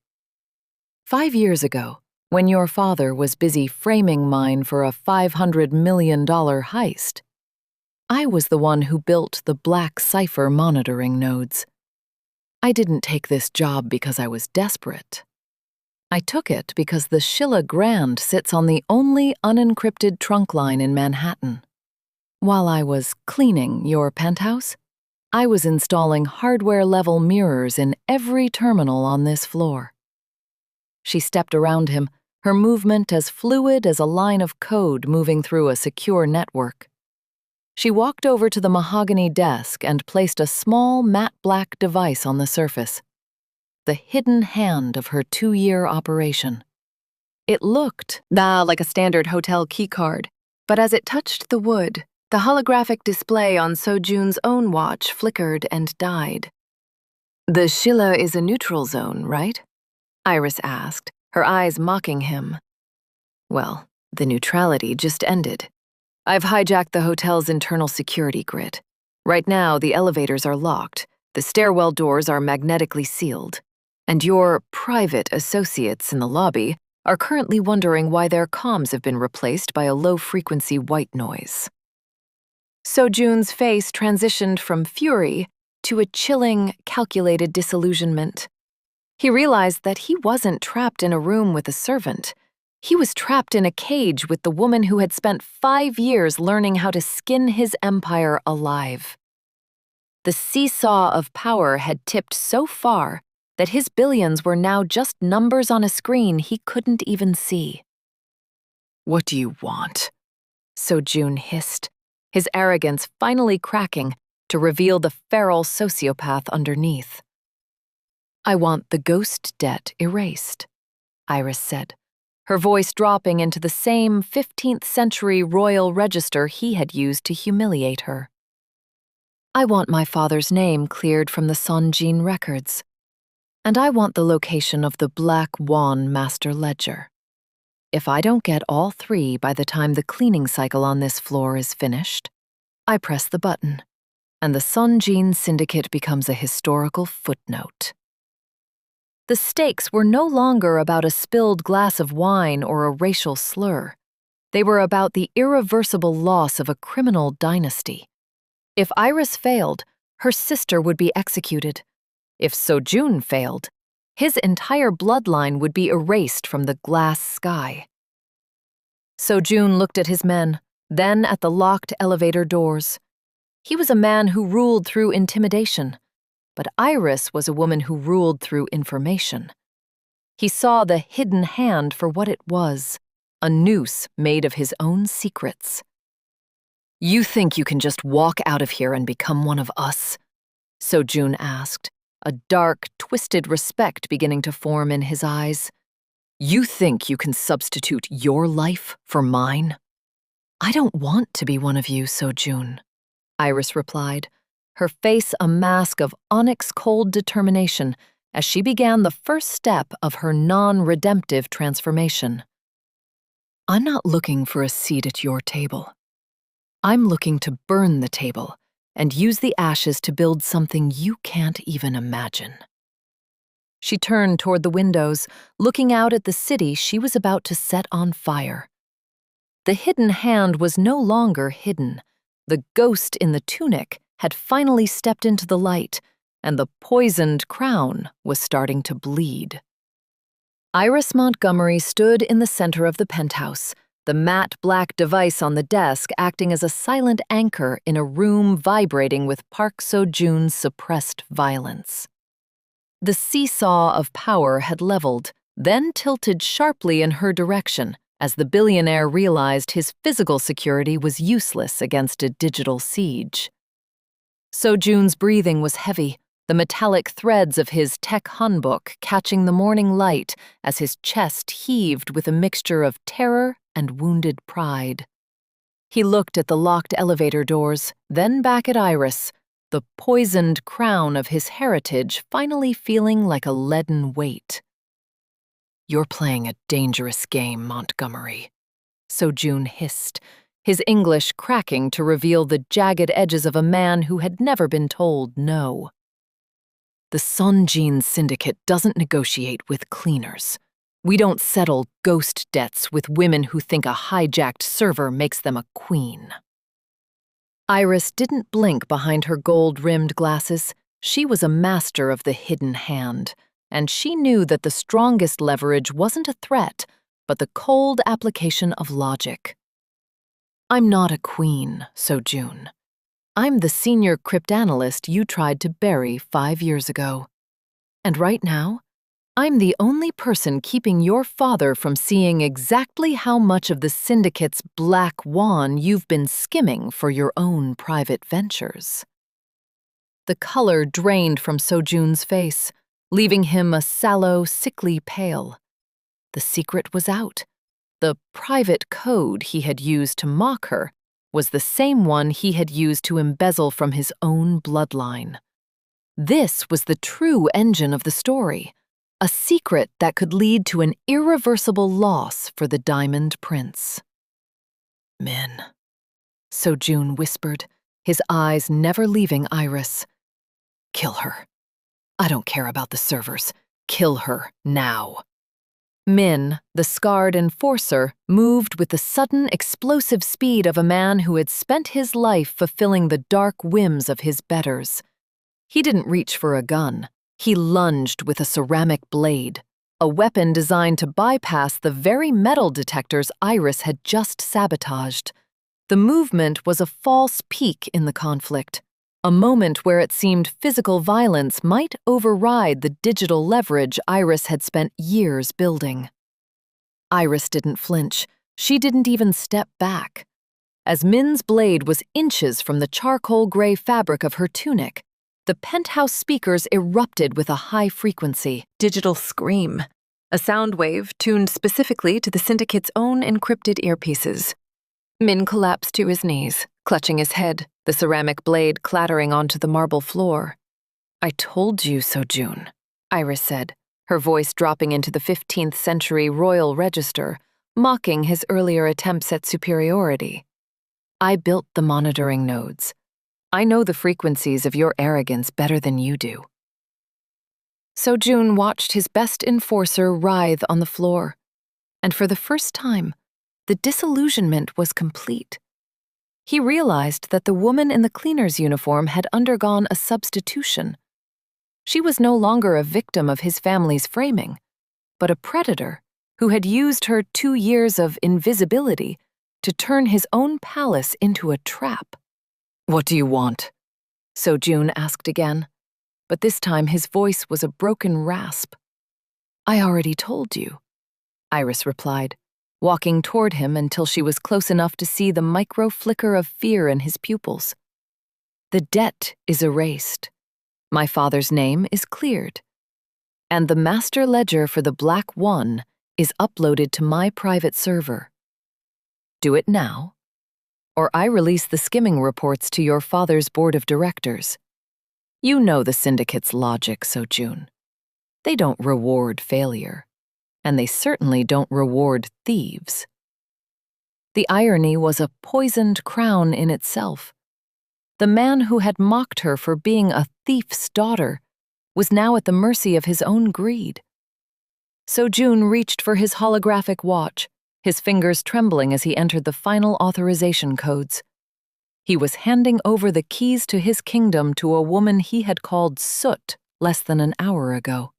5 years ago, when your father was busy framing mine for a $500 million heist, I was the one who built the black cipher monitoring nodes. I didn't take this job because I was desperate. I took it because the Sheila Grand sits on the only unencrypted trunk line in Manhattan. While I was cleaning your penthouse, I was installing hardware-level mirrors in every terminal on this floor." She stepped around him, her movement as fluid as a line of code moving through a secure network. She walked over to the mahogany desk and placed a small matte black device on the surface, the hidden hand of her 2-year operation. It looked like a standard hotel keycard, but as it touched the wood, the holographic display on Seo-Jun's own watch flickered and died. "The Sheila is a neutral zone, right?" Iris asked, her eyes mocking him. "Well, the neutrality just ended. I've hijacked the hotel's internal security grid. Right now, the elevators are locked, the stairwell doors are magnetically sealed, and your private associates in the lobby are currently wondering why their comms have been replaced by a low-frequency white noise." Seo-Jun's face transitioned from fury to a chilling, calculated disillusionment. He realized that he wasn't trapped in a room with a servant. He was trapped in a cage with the woman who had spent 5 years learning how to skin his empire alive. The seesaw of power had tipped so far that his billions were now just numbers on a screen he couldn't even see. "What do you want?" Seo-Jun hissed, his arrogance finally cracking to reveal the feral sociopath underneath. "I want the ghost debt erased," Iris said, her voice dropping into the same 15th century royal register he had used to humiliate her. "I want my father's name cleared from the Sonjin records. And I want the location of the Black Wan master ledger. If I don't get all 3 by the time the cleaning cycle on this floor is finished, I press the button, and the Sonjin Syndicate becomes a historical footnote." The stakes were no longer about a spilled glass of wine or a racial slur. They were about the irreversible loss of a criminal dynasty. If Iris failed, her sister would be executed. If Seo-Jun failed, his entire bloodline would be erased from the glass sky. Seo-Jun looked at his men, then at the locked elevator doors. He was a man who ruled through intimidation, but Iris was a woman who ruled through information. He saw the hidden hand for what it was, a noose made of his own secrets. "You think you can just walk out of here and become one of us?" Sojun asked, a dark, twisted respect beginning to form in his eyes. "You think you can substitute your life for mine?" "I don't want to be one of you, Sojun," Iris replied, her face a mask of onyx-cold determination as she began the first step of her non-redemptive transformation. "I'm not looking for a seat at your table. I'm looking to burn the table and use the ashes to build something you can't even imagine." She turned toward the windows, looking out at the city she was about to set on fire. The hidden hand was no longer hidden. The ghost in the tunic had finally stepped into the light, and the poisoned crown was starting to bleed. Iris Montgomery stood in the center of the penthouse, the matte black device on the desk acting as a silent anchor in a room vibrating with Park Seo-joon's suppressed violence. The seesaw of power had leveled, then tilted sharply in her direction as the billionaire realized his physical security was useless against a digital siege. Seo-joon's breathing was heavy, the metallic threads of his tech handbook catching the morning light as his chest heaved with a mixture of terror and wounded pride. He looked at the locked elevator doors, then back at Iris, the poisoned crown of his heritage finally feeling like a leaden weight. "You're playing a dangerous game, Montgomery," Seo-joon hissed, his English cracking to reveal the jagged edges of a man who had never been told no. "The Sonjin Syndicate doesn't negotiate with cleaners. We don't settle ghost debts with women who think a hijacked server makes them a queen." Iris didn't blink behind her gold-rimmed glasses. She was a master of the hidden hand, and she knew that the strongest leverage wasn't a threat, but the cold application of logic. "I'm not a queen, Seo-joon. I'm the senior cryptanalyst you tried to bury 5 years ago. And right now, I'm the only person keeping your father from seeing exactly how much of the Syndicate's black wand you've been skimming for your own private ventures." The color drained from Seo-joon's face, leaving him a sallow, sickly pale. The secret was out. The private code he had used to mock her was the same one he had used to embezzle from his own bloodline. This was the true engine of the story, a secret that could lead to an irreversible loss for the Diamond Prince. "Min," Seo-joon whispered, his eyes never leaving Iris. "Kill her. I don't care about the servers. Kill her now." Min, the scarred enforcer, moved with the sudden explosive speed of a man who had spent his life fulfilling the dark whims of his betters. He didn't reach for a gun. He lunged with a ceramic blade, a weapon designed to bypass the very metal detectors Iris had just sabotaged. The movement was a false peak in the conflict, a moment where it seemed physical violence might override the digital leverage Iris had spent years building. Iris didn't flinch. She didn't even step back. As Min's blade was inches from the charcoal gray fabric of her tunic, the penthouse speakers erupted with a high-frequency digital scream, a sound wave tuned specifically to the Syndicate's own encrypted earpieces. Min collapsed to his knees, clutching his head, the ceramic blade clattering onto the marble floor. "I told you, Seo-joon," Iris said, her voice dropping into the 15th century royal register, mocking his earlier attempts at superiority. "I built the monitoring nodes. I know the frequencies of your arrogance better than you do." Seo-joon watched his best enforcer writhe on the floor, and for the first time, the disillusionment was complete. He realized that the woman in the cleaner's uniform had undergone a substitution. She was no longer a victim of his family's framing, but a predator who had used her 2 years of invisibility to turn his own palace into a trap. "What do you want?" Seo-joon asked again, but this time his voice was a broken rasp. I already told you, Iris replied, walking toward him until she was close enough to see the micro flicker of fear in his pupils. The debt is erased. My father's name is cleared. And the master ledger for the Black One is uploaded to my private server. Do it now, or I release the skimming reports to your father's board of directors. You know the syndicate's logic, Sojun. They don't reward failure, and they certainly don't reward thieves. The irony was a poisoned crown in itself. The man who had mocked her for being a thief's daughter was now at the mercy of his own greed. Sojun reached for his holographic watch, his fingers trembling as he entered the final authorization codes. He was handing over the keys to his kingdom to a woman he had called Soot less than an hour ago.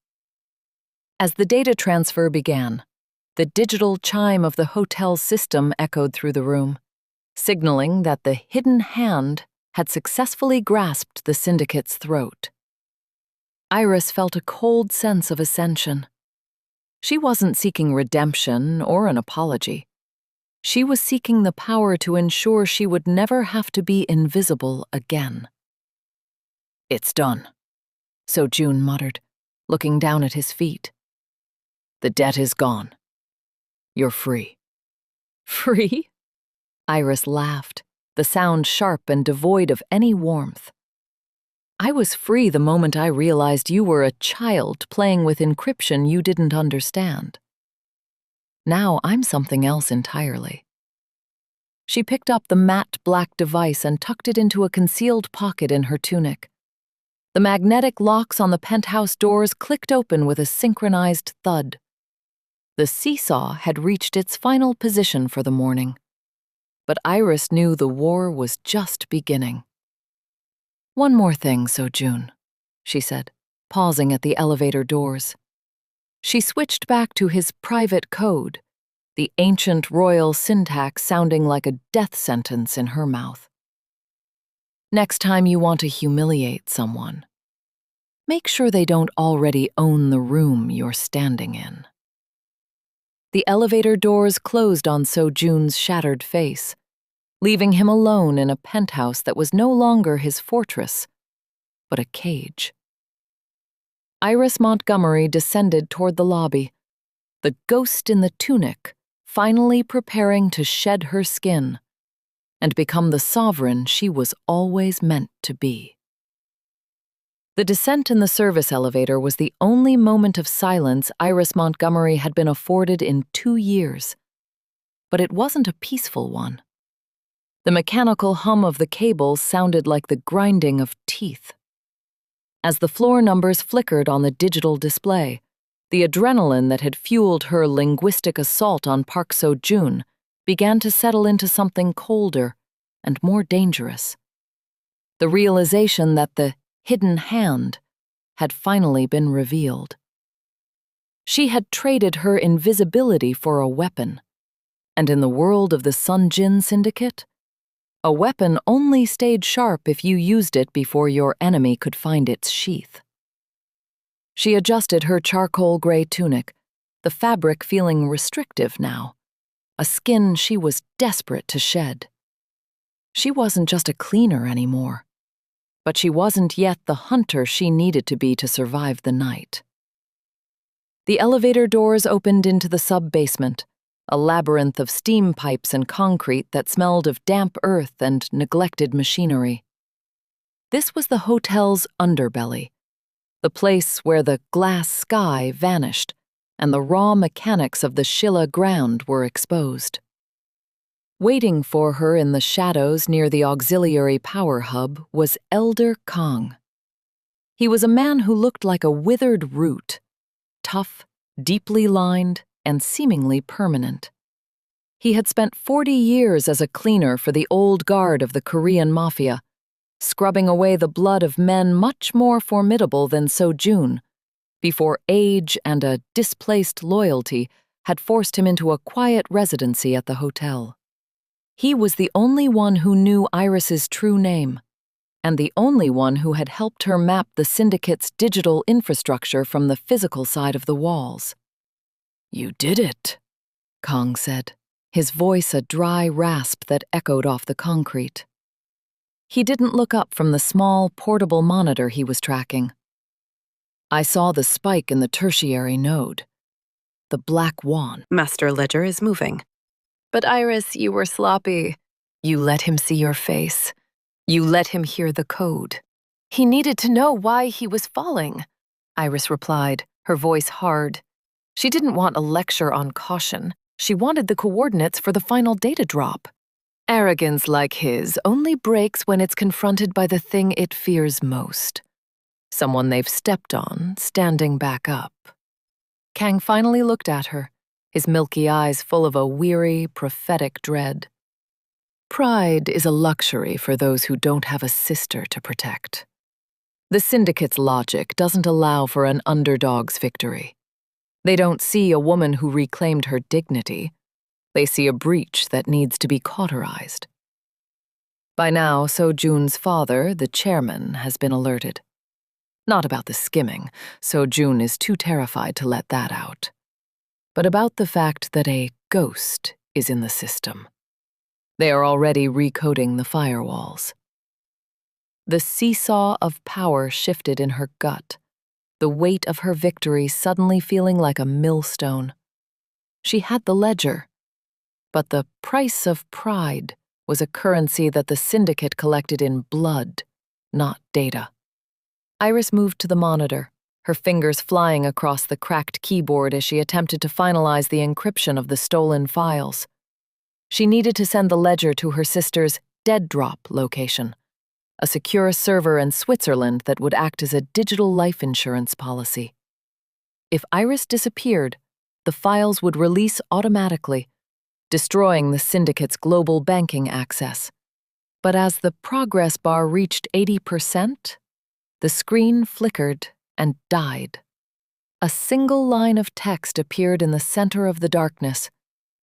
As the data transfer began, the digital chime of the hotel system echoed through the room, signaling that the hidden hand had successfully grasped the syndicate's throat. Iris felt a cold sense of ascension. She wasn't seeking redemption or an apology. She was seeking the power to ensure she would never have to be invisible again. It's done, Sojun muttered, looking down at his feet. The debt is gone. You're free. Free? Iris laughed, the sound sharp and devoid of any warmth. I was free the moment I realized you were a child playing with encryption you didn't understand. Now I'm something else entirely. She picked up the matte black device and tucked it into a concealed pocket in her tunic. The magnetic locks on the penthouse doors clicked open with a synchronized thud. The seesaw had reached its final position for the morning. But Iris knew the war was just beginning. One more thing, Sojun, she said, pausing at the elevator doors. She switched back to his private code, the ancient royal syntax sounding like a death sentence in her mouth. Next time you want to humiliate someone, make sure they don't already own the room you're standing in. The elevator doors closed on Sojun's shattered face, leaving him alone in a penthouse that was no longer his fortress, but a cage. Iris Montgomery descended toward the lobby, the ghost in the tunic finally preparing to shed her skin and become the sovereign she was always meant to be. The descent in the service elevator was the only moment of silence Iris Montgomery had been afforded in 2 years, but it wasn't a peaceful one. The mechanical hum of the cables sounded like the grinding of teeth. As the floor numbers flickered on the digital display, the adrenaline that had fueled her linguistic assault on Park Seo-joon began to settle into something colder and more dangerous. The realization that the hidden hand had finally been revealed. She had traded her invisibility for a weapon, and in the world of the Sun Jin Syndicate, a weapon only stayed sharp if you used it before your enemy could find its sheath. She adjusted her charcoal gray tunic, the fabric feeling restrictive now, a skin she was desperate to shed. She wasn't just a cleaner anymore, but she wasn't yet the hunter she needed to be to survive the night. The elevator doors opened into the sub-basement, a labyrinth of steam pipes and concrete that smelled of damp earth and neglected machinery. This was the hotel's underbelly, the place where the glass sky vanished and the raw mechanics of the Shilla ground were exposed. Waiting for her in the shadows near the auxiliary power hub was Elder Kong. He was a man who looked like a withered root, tough, deeply lined, and seemingly permanent. He had spent 40 years as a cleaner for the old guard of the Korean Mafia, scrubbing away the blood of men much more formidable than Seo-joon, before age and a displaced loyalty had forced him into a quiet residency at the hotel. He was the only one who knew Iris's true name, and the only one who had helped her map the syndicate's digital infrastructure from the physical side of the walls. You did it, Kong said, his voice a dry rasp that echoed off the concrete. He didn't look up from the small, portable monitor he was tracking. I saw the spike in the tertiary node. The black wand. Master Ledger is moving. But Iris, you were sloppy. You let him see your face. You let him hear the code. He needed to know why he was falling, Iris replied, her voice hard. She didn't want a lecture on caution. She wanted the coordinates for the final data drop. Arrogance like his only breaks when it's confronted by the thing it fears most. Someone they've stepped on, standing back up. Kang finally looked at her, his milky eyes full of a weary, prophetic dread. Pride is a luxury for those who don't have a sister to protect. The Syndicate's logic doesn't allow for an underdog's victory. They don't see a woman who reclaimed her dignity. They see a breach that needs to be cauterized. By now, So-Jun's father, the chairman, has been alerted. Not about the skimming, So-Jun is too terrified to let that out. But about the fact that a ghost is in the system. They are already recoding the firewalls. The seesaw of power shifted in her gut, the weight of her victory suddenly feeling like a millstone. She had the ledger, but the price of pride was a currency that the Syndicate collected in blood, not data. Iris moved to the monitor, her fingers flying across the cracked keyboard as she attempted to finalize the encryption of the stolen files. She needed to send the ledger to her sister's dead drop location, a secure server in Switzerland that would act as a digital life insurance policy. If Iris disappeared, the files would release automatically, destroying the Syndicate's global banking access. But as the progress bar reached 80%, the screen flickered and died. A single line of text appeared in the center of the darkness,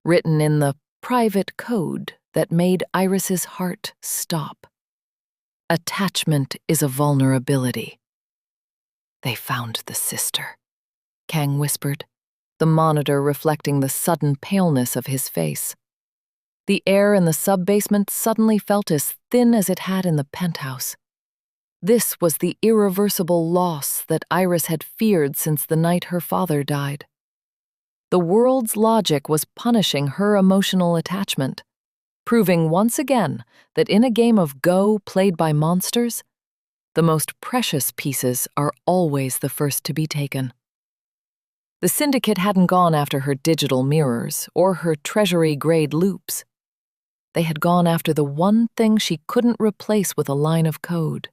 written in the private code that made Iris's heart stop. Attachment is a vulnerability. They found the sister, Kang whispered, the monitor reflecting the sudden paleness of his face. The air in the sub-basement suddenly felt as thin as it had in the penthouse. This was the irreversible loss that Iris had feared since the night her father died. The world's logic was punishing her emotional attachment, proving once again that in a game of Go played by monsters, the most precious pieces are always the first to be taken. The Syndicate hadn't gone after her digital mirrors or her treasury-grade loops. They had gone after the one thing she couldn't replace with a line of code.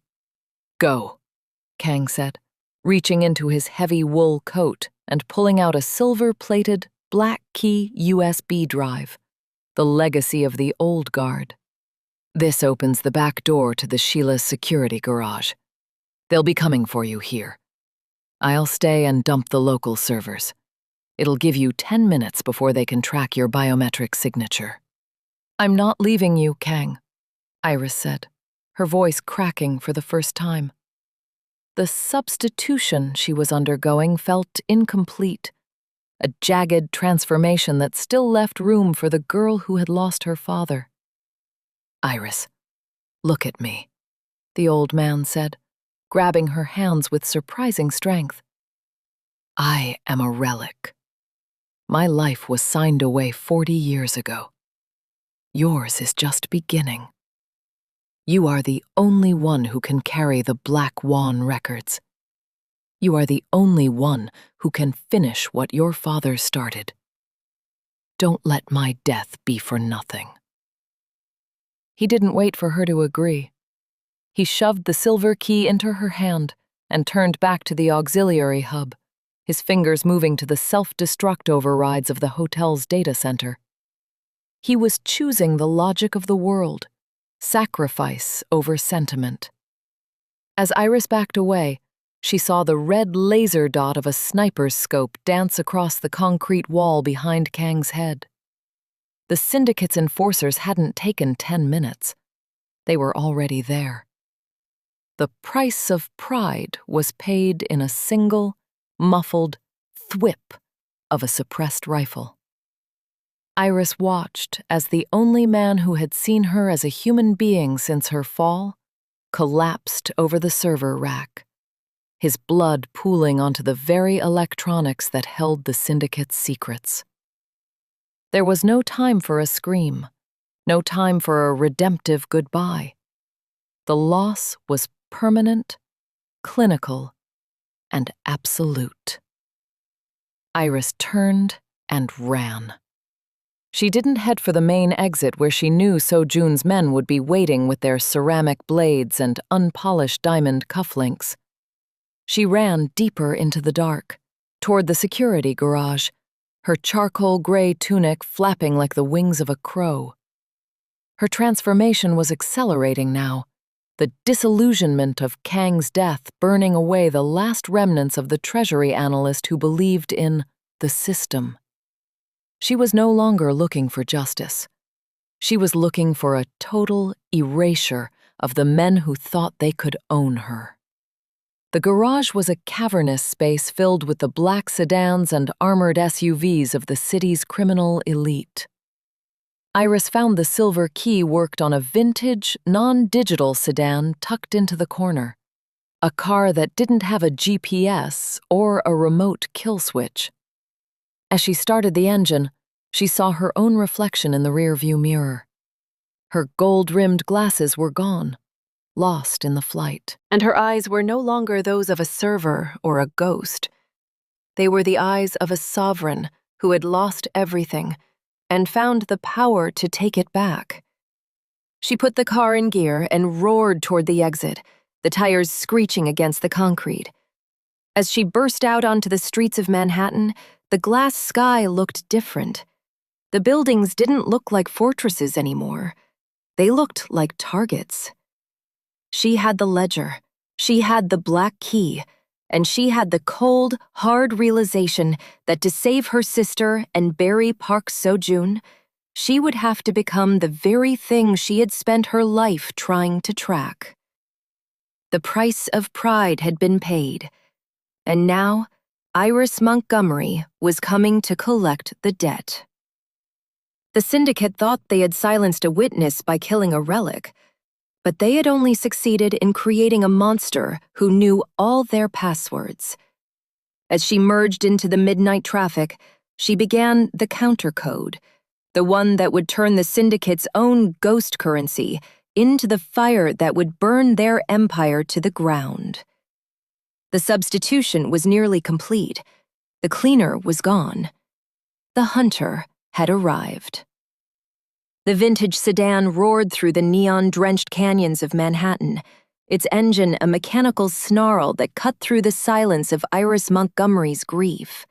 Go, Kang said, reaching into his heavy wool coat and pulling out a silver-plated, black-key USB drive, the legacy of the old guard. This opens the back door to the Sheila's security garage. They'll be coming for you here. I'll stay and dump the local servers. It'll give you 10 minutes before they can track your biometric signature. I'm not leaving you, Kang, Iris said, her voice cracking for the first time. The substitution she was undergoing felt incomplete, a jagged transformation that still left room for the girl who had lost her father. Iris, look at me, the old man said, grabbing her hands with surprising strength. I am a relic. My life was signed away 40 years ago. Yours is just beginning. You are the only one who can carry the Black Wan records. You are the only one who can finish what your father started. Don't let my death be for nothing. He didn't wait for her to agree. He shoved the silver key into her hand and turned back to the auxiliary hub, his fingers moving to the self-destruct overrides of the hotel's data center. He was choosing the logic of the world, sacrifice over sentiment. As Iris backed away, she saw the red laser dot of a sniper's scope dance across the concrete wall behind Kang's head. The Syndicate's enforcers hadn't taken 10 minutes. They were already there. The price of pride was paid in a single, muffled thwip of a suppressed rifle. Iris watched as the only man who had seen her as a human being since her fall collapsed over the server rack, his blood pooling onto the very electronics that held the syndicate's secrets. There was no time for a scream, no time for a redemptive goodbye. The loss was permanent, clinical, and absolute. Iris turned and ran. She didn't head for the main exit where she knew Sojun's men would be waiting with their ceramic blades and unpolished diamond cufflinks. She ran deeper into the dark, toward the security garage, her charcoal gray tunic flapping like the wings of a crow. Her transformation was accelerating now, the disillusionment of Kang's death burning away the last remnants of the treasury analyst who believed in the system. She was no longer looking for justice. She was looking for a total erasure of the men who thought they could own her. The garage was a cavernous space filled with the black sedans and armored SUVs of the city's criminal elite. Iris found the silver key worked on a vintage, non-digital sedan tucked into the corner, a car that didn't have a GPS or a remote kill switch. As she started the engine, she saw her own reflection in the rearview mirror. Her gold-rimmed glasses were gone, lost in the flight, and her eyes were no longer those of a server or a ghost. They were the eyes of a sovereign who had lost everything and found the power to take it back. She put the car in gear and roared toward the exit, the tires screeching against the concrete. As she burst out onto the streets of Manhattan, the glass sky looked different. The buildings didn't look like fortresses anymore. They looked like targets. She had the ledger, she had the black key, and she had the cold, hard realization that to save her sister and bury Park Seo-joon, she would have to become the very thing she had spent her life trying to track. The price of pride had been paid, and now Iris Montgomery was coming to collect the debt. The syndicate thought they had silenced a witness by killing a relic, but they had only succeeded in creating a monster who knew all their passwords. As she merged into the midnight traffic, she began the countercode, the one that would turn the syndicate's own ghost currency into the fire that would burn their empire to the ground. The substitution was nearly complete. The cleaner was gone. The hunter had arrived. The vintage sedan roared through the neon-drenched canyons of Manhattan, its engine a mechanical snarl that cut through the silence of Iris Montgomery's grief.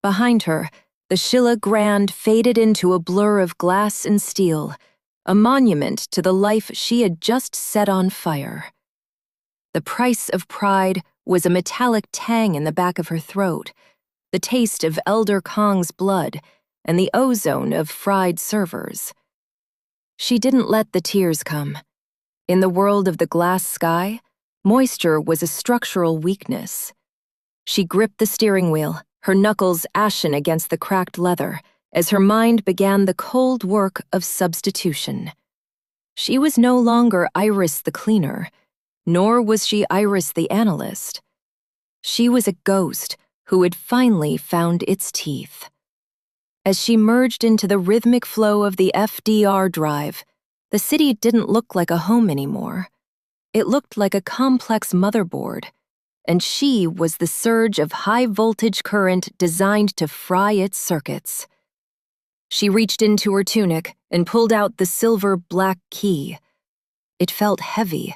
Behind her, the Schilla Grand faded into a blur of glass and steel, a monument to the life she had just set on fire. The price of pride was a metallic tang in the back of her throat, the taste of Elder Kong's blood, and the ozone of fried servers. She didn't let the tears come. In the world of the glass sky, moisture was a structural weakness. She gripped the steering wheel, her knuckles ashen against the cracked leather, as her mind began the cold work of substitution. She was no longer Iris the cleaner, nor was she Iris the analyst. She was a ghost who had finally found its teeth. As she merged into the rhythmic flow of the FDR drive, the city didn't look like a home anymore. It looked like a complex motherboard, and she was the surge of high-voltage current designed to fry its circuits. She reached into her tunic and pulled out the silver black key. It felt heavy,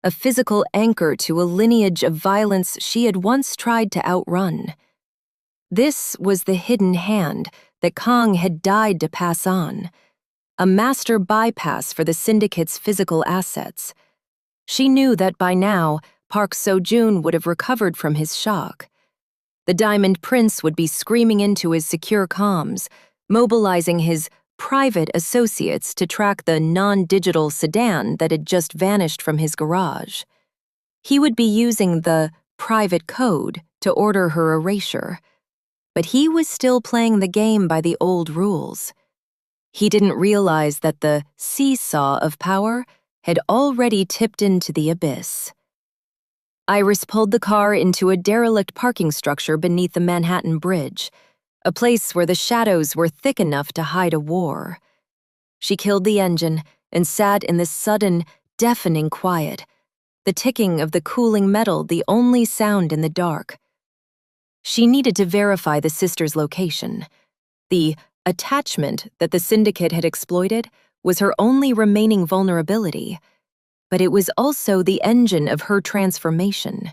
a physical anchor to a lineage of violence she had once tried to outrun. This was the hidden hand that Kong had died to pass on, a master bypass for the syndicate's physical assets. She knew that by now, Park Seo-joon would have recovered from his shock. The Diamond Prince would be screaming into his secure comms, mobilizing his private associates to track the non-digital sedan that had just vanished from his garage. He would be using the private code to order her erasure. but he was still playing the game by the old rules. He didn't realize that the seesaw of power had already tipped into the abyss. Iris pulled the car into a derelict parking structure beneath the Manhattan Bridge, a place where the shadows were thick enough to hide a war. She killed the engine and sat in the sudden, deafening quiet, the ticking of the cooling metal the only sound in the dark. She needed to verify the sister's location. The attachment that the syndicate had exploited was her only remaining vulnerability, but it was also the engine of her transformation.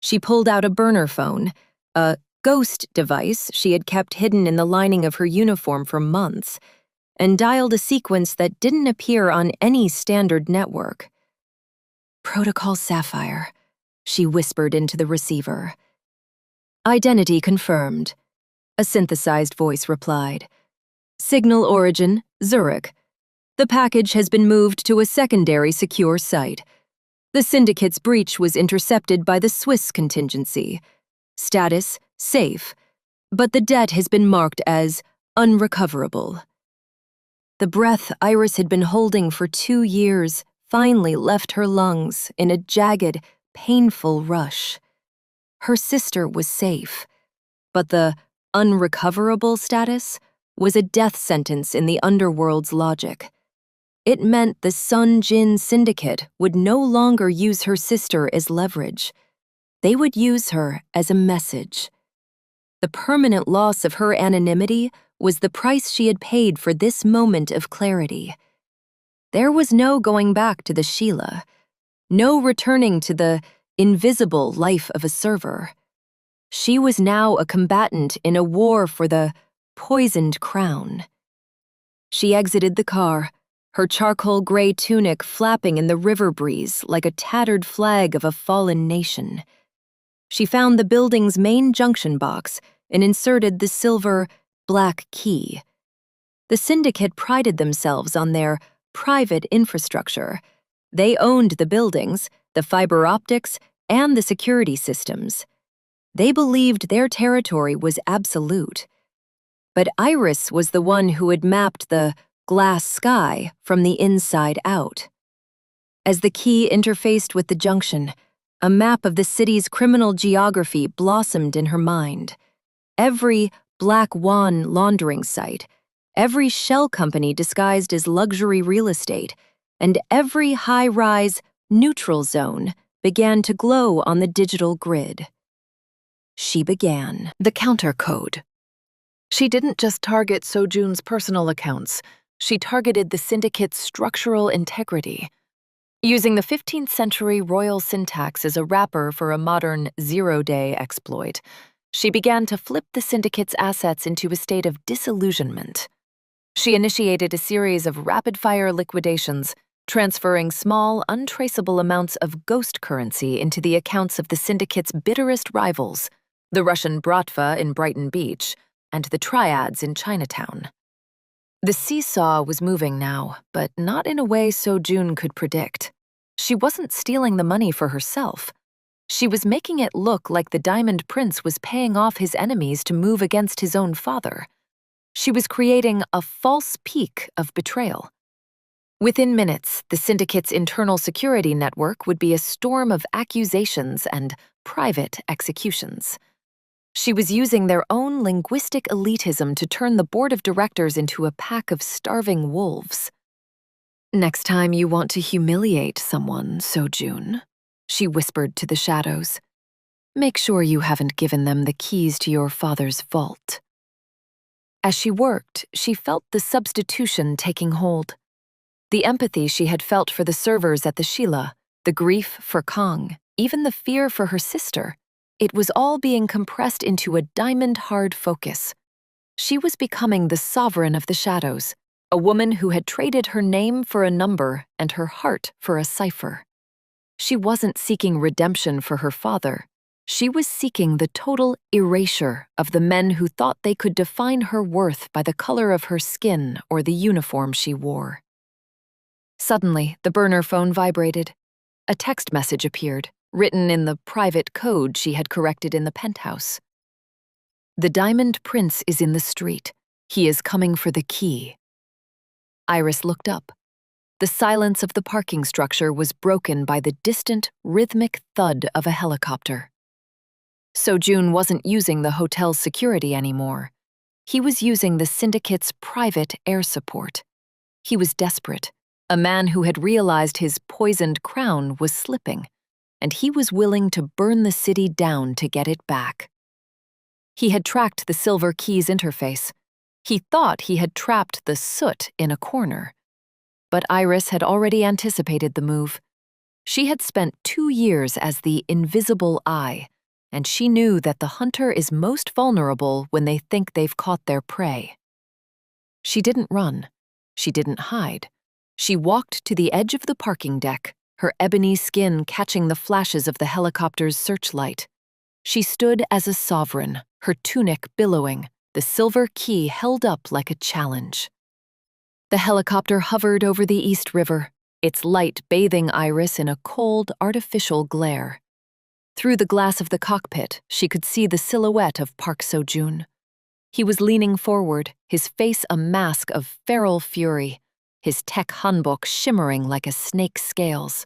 She pulled out a burner phone, a ghost device she had kept hidden in the lining of her uniform for months, and dialed a sequence that didn't appear on any standard network. "Protocol Sapphire," she whispered into the receiver. "Identity confirmed," a synthesized voice replied. "Signal origin, Zurich. The package has been moved to a secondary secure site. The syndicate's breach was intercepted by the Swiss contingency. Status, safe, but the debt has been marked as unrecoverable." The breath Iris had been holding for 2 years finally left her lungs in a jagged, painful rush. Her sister was safe, but the unrecoverable status was a death sentence in the underworld's logic. It meant the Sun Jin Syndicate would no longer use her sister as leverage. They would use her as a message. The permanent loss of her anonymity was the price she had paid for this moment of clarity. There was no going back to the Sheila, no returning to the invisible life of a server. She was now a combatant in a war for the poisoned crown. She exited the car, her charcoal gray tunic flapping in the river breeze like a tattered flag of a fallen nation. She found the building's main junction box and inserted the silver black key. The syndicate prided themselves on their private infrastructure. They owned the buildings, the fiber optics, and the security systems. They believed their territory was absolute. But Iris was the one who had mapped the glass sky from the inside out. As the key interfaced with the junction, a map of the city's criminal geography blossomed in her mind. Every Black Swan laundering site, every shell company disguised as luxury real estate, and every high-rise neutral zone began to glow on the digital grid. She began the counter code. She didn't just target Sojun's personal accounts, she targeted the syndicate's structural integrity. Using the 15th century royal syntax as a wrapper for a modern zero-day exploit, she began to flip the syndicate's assets into a state of disillusionment. She initiated a series of rapid-fire liquidations, transferring small, untraceable amounts of ghost currency into the accounts of the syndicate's bitterest rivals, the Russian Bratva in Brighton Beach and the Triads in Chinatown. The seesaw was moving now, but not in a way Sojun could predict. She wasn't stealing the money for herself. She was making it look like the Diamond Prince was paying off his enemies to move against his own father. She was creating a false peak of betrayal. Within minutes, the syndicate's internal security network would be a storm of accusations and private executions. She was using their own linguistic elitism to turn the board of directors into a pack of starving wolves. "Next time you want to humiliate someone, Sojun," she whispered to the shadows, "make sure you haven't given them the keys to your father's vault." As she worked, she felt the substitution taking hold. The empathy she had felt for the servers at the Sheila, the grief for Kong, even the fear for her sister, it was all being compressed into a diamond-hard focus. She was becoming the sovereign of the shadows, a woman who had traded her name for a number and her heart for a cipher. She wasn't seeking redemption for her father. She was seeking the total erasure of the men who thought they could define her worth by the color of her skin or the uniform she wore. Suddenly, the burner phone vibrated. A text message appeared, written in the private code she had corrected in the penthouse. The Diamond Prince is in the street. He is coming for the key. Iris looked up. The silence of the parking structure was broken by the distant, rhythmic thud of a helicopter. Sojun wasn't using the hotel's security anymore. He was using the syndicate's private air support. He was desperate, a man who had realized his poisoned crown was slipping, and he was willing to burn the city down to get it back. He had tracked the Silver Key's interface. He thought he had trapped the soot in a corner. But Iris had already anticipated the move. She had spent 2 years as the invisible eye, and she knew that the hunter is most vulnerable when they think they've caught their prey. She didn't run. She didn't hide. She walked to the edge of the parking deck, her ebony skin catching the flashes of the helicopter's searchlight. She stood as a sovereign, her tunic billowing, the silver key held up like a challenge. The helicopter hovered over the East River, its light bathing Iris in a cold, artificial glare. Through the glass of the cockpit, she could see the silhouette of Park Seo-joon. He was leaning forward, his face a mask of feral fury, his tech hanbok shimmering like a snake's scales.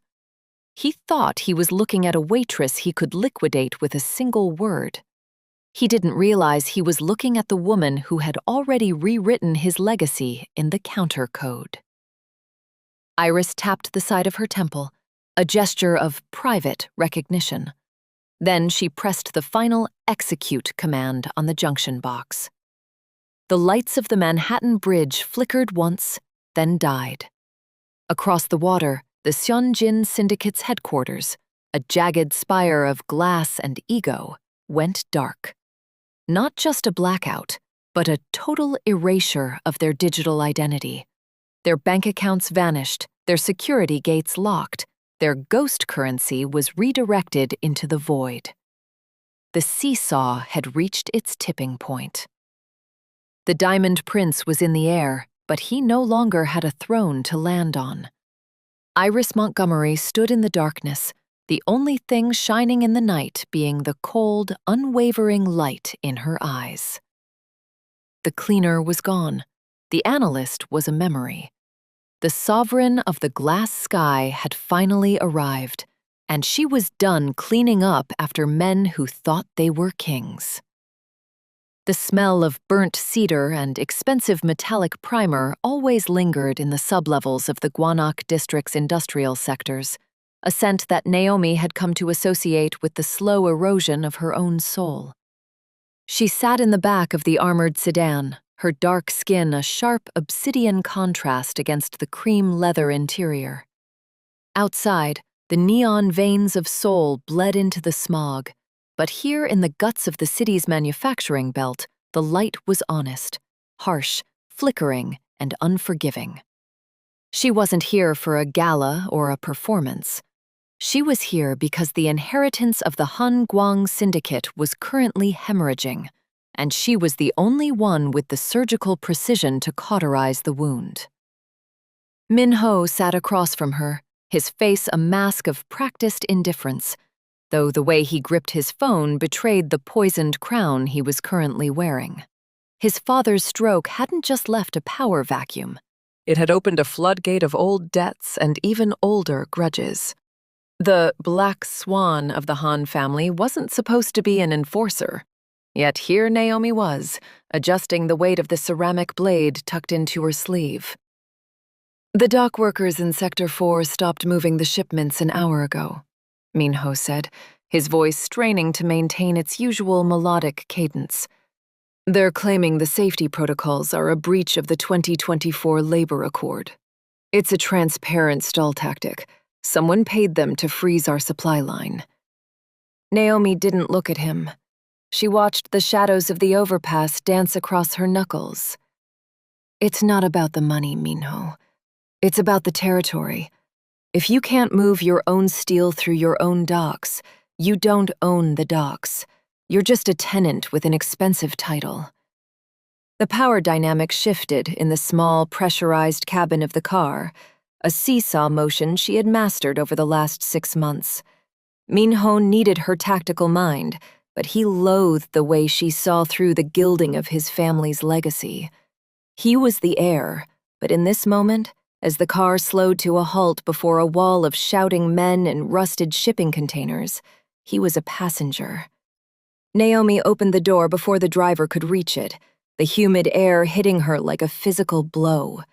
He thought he was looking at a waitress he could liquidate with a single word. He didn't realize he was looking at the woman who had already rewritten his legacy in the counter code. Iris tapped the side of her temple, a gesture of private recognition. Then she pressed the final execute command on the junction box. The lights of the Manhattan Bridge flickered once, then died. Across the water, the Seonjin Syndicate's headquarters, a jagged spire of glass and ego, went dark. Not just a blackout, but a total erasure of their digital identity. Their bank accounts vanished, their security gates locked, their ghost currency was redirected into the void. The seesaw had reached its tipping point. The Diamond Prince was in the air, but he no longer had a throne to land on. Iris Montgomery stood in the darkness, the only thing shining in the night being the cold, unwavering light in her eyes. The cleaner was gone. The analyst was a memory. The sovereign of the glass sky had finally arrived, and she was done cleaning up after men who thought they were kings. The smell of burnt cedar and expensive metallic primer always lingered in the sublevels of the Gwanak district's industrial sectors, a scent that Naomi had come to associate with the slow erosion of her own soul. She sat in the back of the armored sedan, her dark skin a sharp obsidian contrast against the cream leather interior. Outside, the neon veins of Seoul bled into the smog, but here in the guts of the city's manufacturing belt, the light was honest, harsh, flickering, and unforgiving. She wasn't here for a gala or a performance. She was here because the inheritance of the Han Guang Syndicate was currently hemorrhaging, and she was the only one with the surgical precision to cauterize the wound. Min Ho sat across from her, his face a mask of practiced indifference, though the way he gripped his phone betrayed the poisoned crown he was currently wearing. His father's stroke hadn't just left a power vacuum. It had opened a floodgate of old debts and even older grudges. The black swan of the Han family wasn't supposed to be an enforcer. Yet here Naomi was, adjusting the weight of the ceramic blade tucked into her sleeve. The dock workers in Sector 4 stopped moving the shipments an hour ago, Min Ho said, his voice straining to maintain its usual melodic cadence. They're claiming the safety protocols are a breach of the 2024 labor accord. It's a transparent stall tactic. Someone paid them to freeze our supply line. Naomi didn't look at him. She watched the shadows of the overpass dance across her knuckles. It's not about the money, Min Ho. It's about the territory. If you can't move your own steel through your own docks, you don't own the docks. You're just a tenant with an expensive title. The power dynamic shifted in the small, pressurized cabin of the car, a seesaw motion she had mastered over the last 6 months. Min Ho needed her tactical mind, but he loathed the way she saw through the gilding of his family's legacy. He was the heir, but in this moment, as the car slowed to a halt before a wall of shouting men and rusted shipping containers, he was a passenger. Naomi opened the door before the driver could reach it, the humid air hitting her like a physical blow.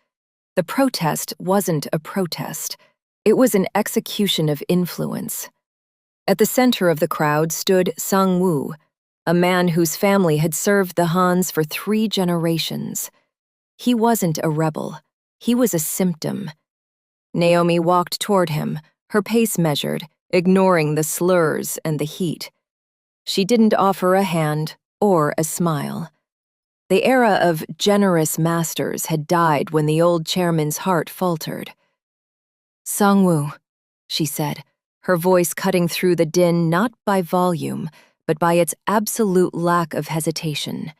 The protest wasn't a protest. It was an execution of influence. At the center of the crowd stood Sang-woo, a man whose family had served the Hans for 3 generations. He wasn't a rebel. He was a symptom. Naomi walked toward him, her pace measured, ignoring the slurs and the heat. She didn't offer a hand or a smile. The era of generous masters had died when the old chairman's heart faltered. "Sang-woo," she said, her voice cutting through the din not by volume, but by its absolute lack of hesitation.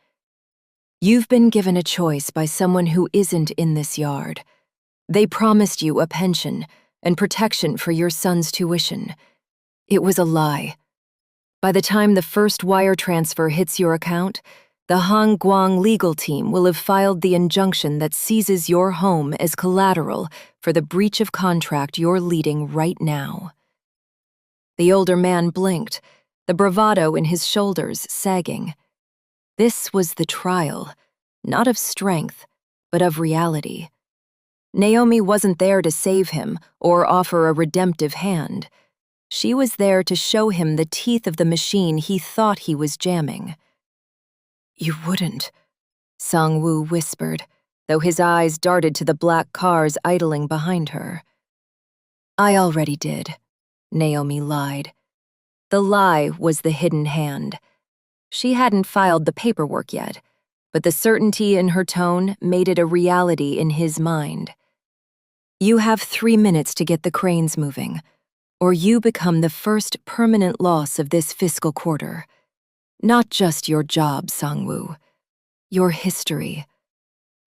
"You've been given a choice by someone who isn't in this yard. They promised you a pension and protection for your son's tuition. It was a lie. By the time the first wire transfer hits your account, the Hong Guang legal team will have filed the injunction that seizes your home as collateral for the breach of contract you're leading right now." The older man blinked, the bravado in his shoulders sagging. This was the trial, not of strength, but of reality. Naomi wasn't there to save him or offer a redemptive hand. She was there to show him the teeth of the machine he thought he was jamming. "You wouldn't," Sang-woo whispered, though his eyes darted to the black cars idling behind her. "I already did," Naomi lied. The lie was the hidden hand. She hadn't filed the paperwork yet, but the certainty in her tone made it a reality in his mind. "You have 3 minutes to get the cranes moving, or you become the first permanent loss of this fiscal quarter. Not just your job, Sang-woo. Your history.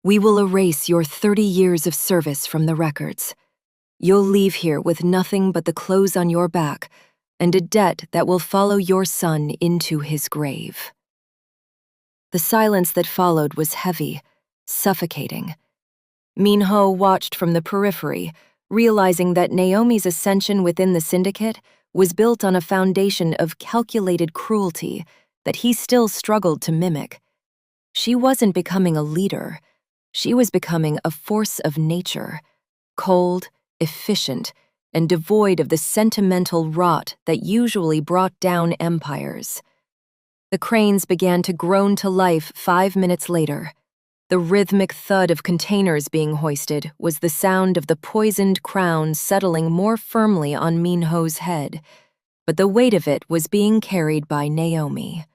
We will erase your 30 years of service from the records. You'll leave here with nothing but the clothes on your back and a debt that will follow your son into his grave." The silence that followed was heavy, suffocating. Min-ho watched from the periphery, realizing that Naomi's ascension within the syndicate was built on a foundation of calculated cruelty that he still struggled to mimic. She wasn't becoming a leader. She was becoming a force of nature, cold, efficient, and devoid of the sentimental rot that usually brought down empires. The cranes began to groan to life 5 minutes later. The rhythmic thud of containers being hoisted was the sound of the poisoned crown settling more firmly on Min-ho's head, but the weight of it was being carried by Naomi.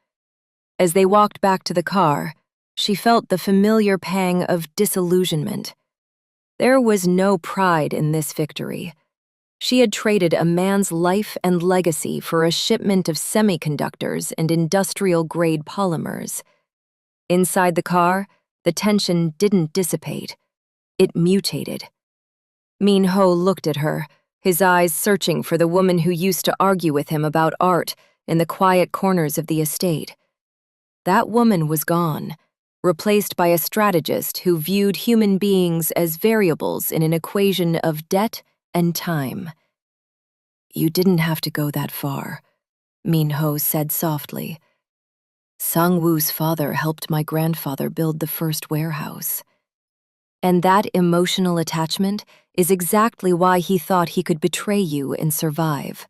As they walked back to the car, she felt the familiar pang of disillusionment. There was no pride in this victory. She had traded a man's life and legacy for a shipment of semiconductors and industrial-grade polymers. Inside the car, the tension didn't dissipate. It mutated. Min-ho looked at her, his eyes searching for the woman who used to argue with him about art in the quiet corners of the estate. That woman was gone, replaced by a strategist who viewed human beings as variables in an equation of debt and time. "You didn't have to go that far," Min-ho said softly. "Sang-woo's father helped my grandfather build the first warehouse. And that emotional attachment is exactly why he thought he could betray you and survive,"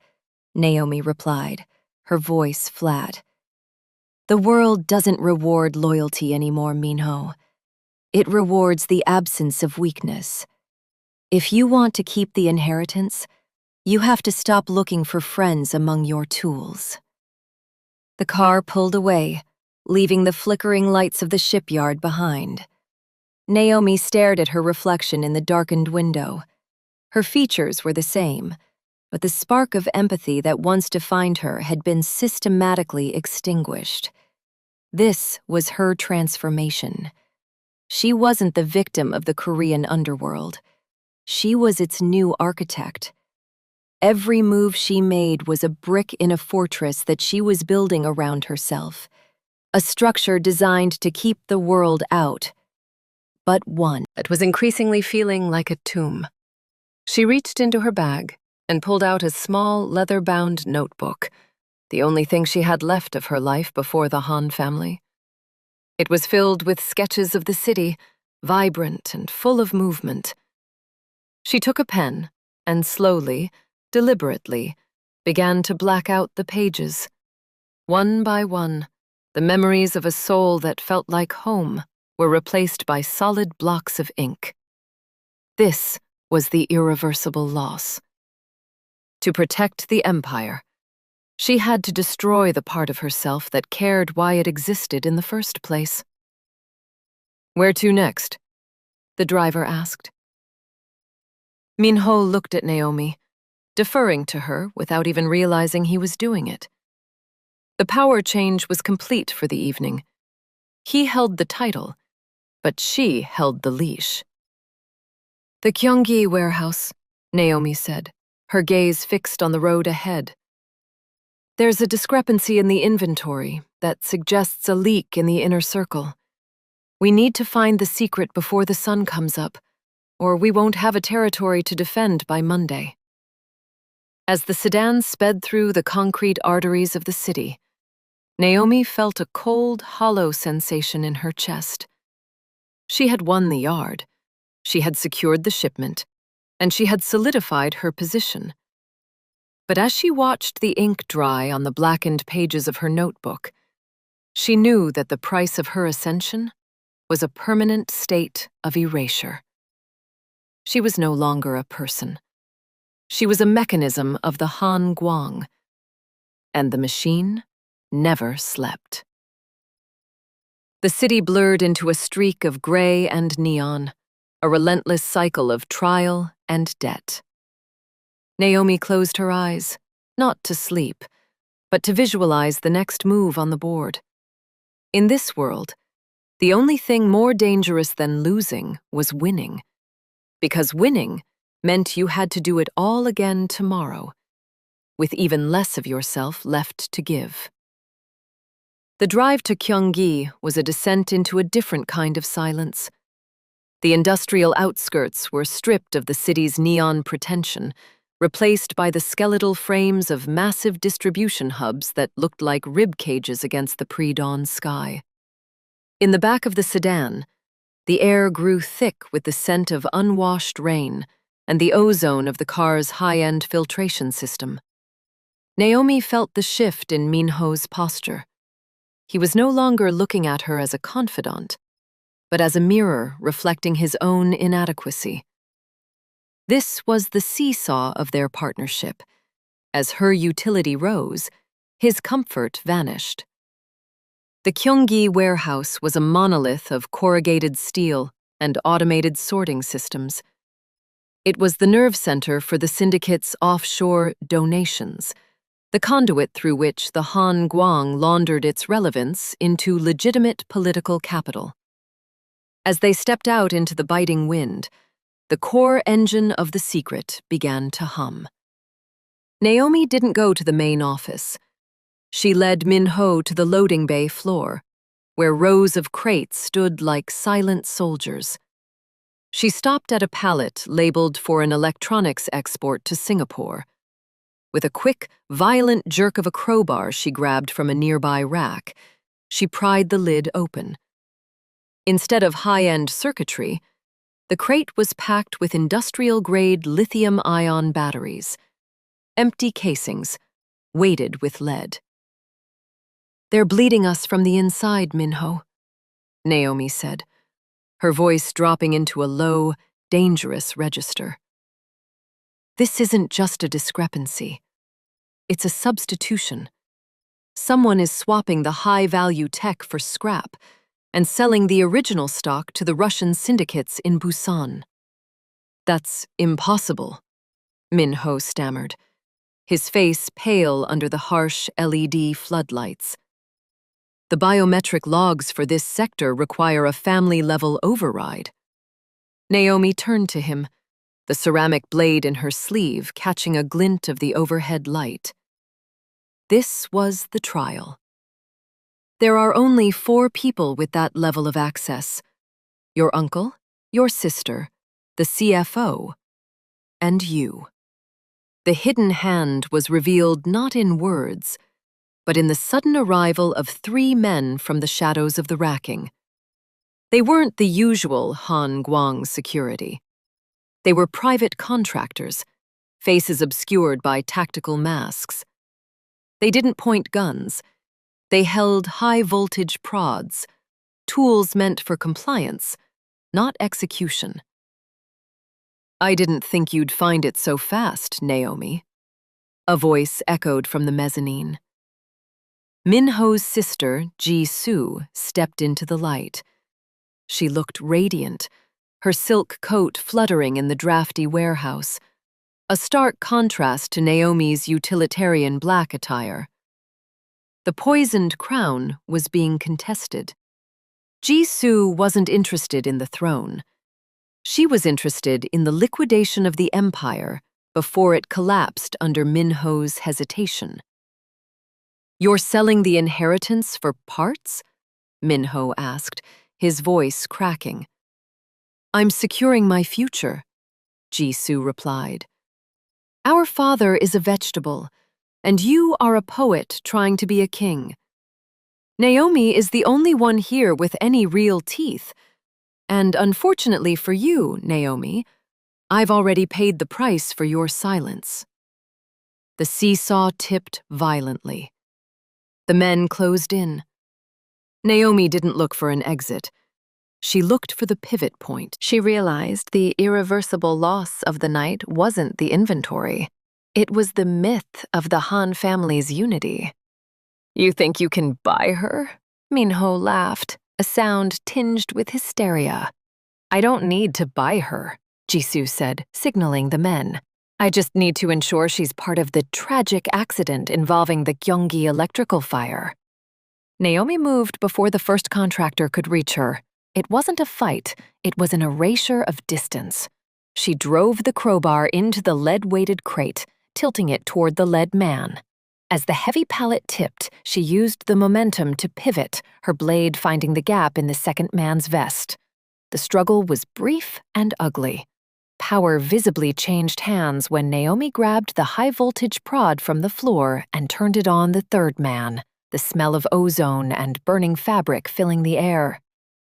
Naomi replied, her voice flat. "The world doesn't reward loyalty anymore, Min-ho. It rewards the absence of weakness. If you want to keep the inheritance, you have to stop looking for friends among your tools." The car pulled away, leaving the flickering lights of the shipyard behind. Naomi stared at her reflection in the darkened window. Her features were the same, but the spark of empathy that once defined her had been systematically extinguished. This was her transformation. She wasn't the victim of the Korean underworld. She was its new architect. Every move she made was a brick in a fortress that she was building around herself, a structure designed to keep the world out, but one that was increasingly feeling like a tomb. She reached into her bag and pulled out a small, leather-bound notebook, the only thing she had left of her life before the Han family. It was filled with sketches of the city, vibrant and full of movement. She took a pen and slowly, deliberately, began to black out the pages. One by one, the memories of a soul that felt like home were replaced by solid blocks of ink. This was the irreversible loss. To protect the Empire, she had to destroy the part of herself that cared why it existed in the first place. "Where to next?" the driver asked. Minho looked at Naomi, deferring to her without even realizing he was doing it. The power change was complete for the evening. He held the title, but she held the leash. "The Gyeonggi warehouse," Naomi said, her gaze fixed on the road ahead. "There's a discrepancy in the inventory that suggests a leak in the inner circle. We need to find the secret before the sun comes up, or we won't have a territory to defend by Monday." As the sedan sped through the concrete arteries of the city, Naomi felt a cold, hollow sensation in her chest. She had won the yard, she had secured the shipment, and she had solidified her position. But as she watched the ink dry on the blackened pages of her notebook, she knew that the price of her ascension was a permanent state of erasure. She was no longer a person. She was a mechanism of the Han Guang, and the machine never slept. The city blurred into a streak of gray and neon, a relentless cycle of trial and debt. Naomi closed her eyes, not to sleep, but to visualize the next move on the board. In this world, the only thing more dangerous than losing was winning, because winning meant you had to do it all again tomorrow, with even less of yourself left to give. The drive to Gyeonggi was a descent into a different kind of silence. The industrial outskirts were stripped of the city's neon pretension, replaced by the skeletal frames of massive distribution hubs that looked like rib cages against the pre-dawn sky. In the back of the sedan, the air grew thick with the scent of unwashed rain and the ozone of the car's high-end filtration system. Naomi felt the shift in Minho's posture. He was no longer looking at her as a confidant, but as a mirror reflecting his own inadequacy. This was the seesaw of their partnership. As her utility rose, his comfort vanished. The Gyeonggi warehouse was a monolith of corrugated steel and automated sorting systems. It was the nerve center for the syndicate's offshore donations, the conduit through which the Han Guang laundered its relevance into legitimate political capital. As they stepped out into the biting wind, the core engine of the secret began to hum. Naomi didn't go to the main office. She led Minho to the loading bay floor, where rows of crates stood like silent soldiers. She stopped at a pallet labeled for an electronics export to Singapore. With a quick, violent jerk of a crowbar she grabbed from a nearby rack, she pried the lid open. Instead of high-end circuitry, the crate was packed with industrial-grade lithium-ion batteries, empty casings, weighted with lead. "They're bleeding us from the inside, Minho," Naomi said, her voice dropping into a low, dangerous register. "This isn't just a discrepancy. It's a substitution. Someone is swapping the high-value tech for scrap and selling the original stock to the Russian syndicates in Busan." "That's impossible," Minho stammered, his face pale under the harsh LED floodlights. "The biometric logs for this sector require a family-level override." Naomi turned to him, the ceramic blade in her sleeve catching a glint of the overhead light. This was the trial. There are only 4 people with that level of access: your uncle, your sister, the CFO, and you. The hidden hand was revealed not in words, but in the sudden arrival of 3 men from the shadows of the racking. They weren't the usual Han Guang security. They were private contractors, faces obscured by tactical masks. They didn't point guns. They held high-voltage prods, tools meant for compliance, not execution. "I didn't think you'd find it so fast, Naomi," a voice echoed from the mezzanine. Min-ho's sister, Ji-soo, stepped into the light. She looked radiant, her silk coat fluttering in the drafty warehouse, a stark contrast to Naomi's utilitarian black attire. The poisoned crown was being contested. Ji-soo wasn't interested in the throne. She was interested in the liquidation of the empire before it collapsed under Min-ho's hesitation. "You're selling the inheritance for parts?" Min-ho asked, his voice cracking. "I'm securing my future," Ji-soo replied. "Our father is a vegetable, and you are a poet trying to be a king. Naomi is the only one here with any real teeth, and unfortunately for you, Naomi, I've already paid the price for your silence." The seesaw tipped violently. The men closed in. Naomi didn't look for an exit. She looked for the pivot point. She realized the irreversible loss of the night wasn't the inventory. It was the myth of the Han family's unity. "You think you can buy her?" Min-ho laughed, a sound tinged with hysteria. "I don't need to buy her," Ji-soo said, signaling the men. "I just need to ensure she's part of the tragic accident involving the Gyeonggi electrical fire." Naomi moved before the first contractor could reach her. It wasn't a fight, it was an erasure of distance. She drove the crowbar into the lead-weighted crate, tilting it toward the lead man. As the heavy pallet tipped, she used the momentum to pivot, her blade finding the gap in the second man's vest. The struggle was brief and ugly. Power visibly changed hands when Naomi grabbed the high-voltage prod from the floor and turned it on the third man, the smell of ozone and burning fabric filling the air.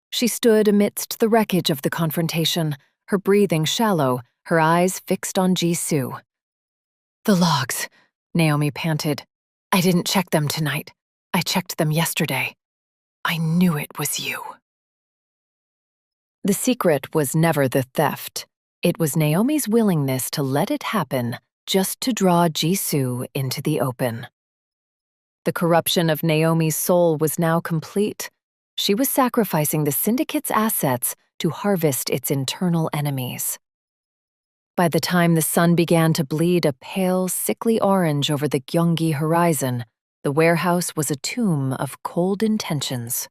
She stood amidst the wreckage of the confrontation, her breathing shallow, her eyes fixed on Ji-soo. "The logs," Naomi panted. "I didn't check them tonight. I checked them yesterday. I knew it was you." The secret was never the theft. It was Naomi's willingness to let it happen just to draw Ji-soo into the open. The corruption of Naomi's soul was now complete. She was sacrificing the syndicate's assets to harvest its internal enemies. By the time the sun began to bleed a pale, sickly orange over the Gyeonggi horizon, the warehouse was a tomb of cold intentions.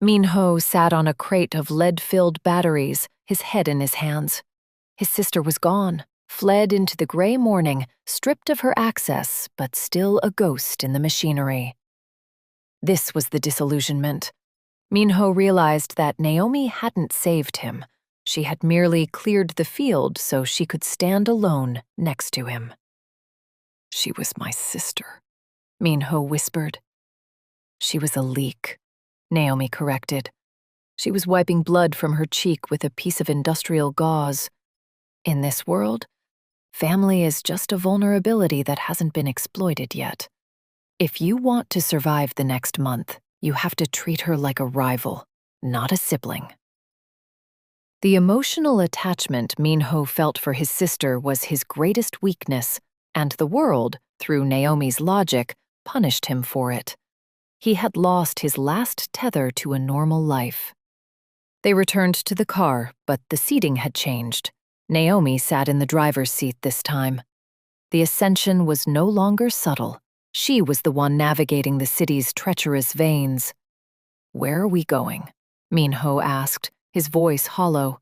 Min-ho sat on a crate of lead-filled batteries, his head in his hands. His sister was gone, fled into the gray morning, stripped of her access, but still a ghost in the machinery. This was the disillusionment. Min-ho realized that Naomi hadn't saved him. She had merely cleared the field so she could stand alone next to him. "She was my sister," Min-ho whispered. "She was a leak," Naomi corrected. She was wiping blood from her cheek with a piece of industrial gauze. In this world, family is just a vulnerability that hasn't been exploited yet. If you want to survive the next month, you have to treat her like a rival, not a sibling. The emotional attachment Min-ho felt for his sister was his greatest weakness, and the world, through Naomi's logic, punished him for it. He had lost his last tether to a normal life. They returned to the car, but the seating had changed. Naomi sat in the driver's seat this time. The ascension was no longer subtle. She was the one navigating the city's treacherous veins. "Where are we going?" Min-ho asked, his voice hollow.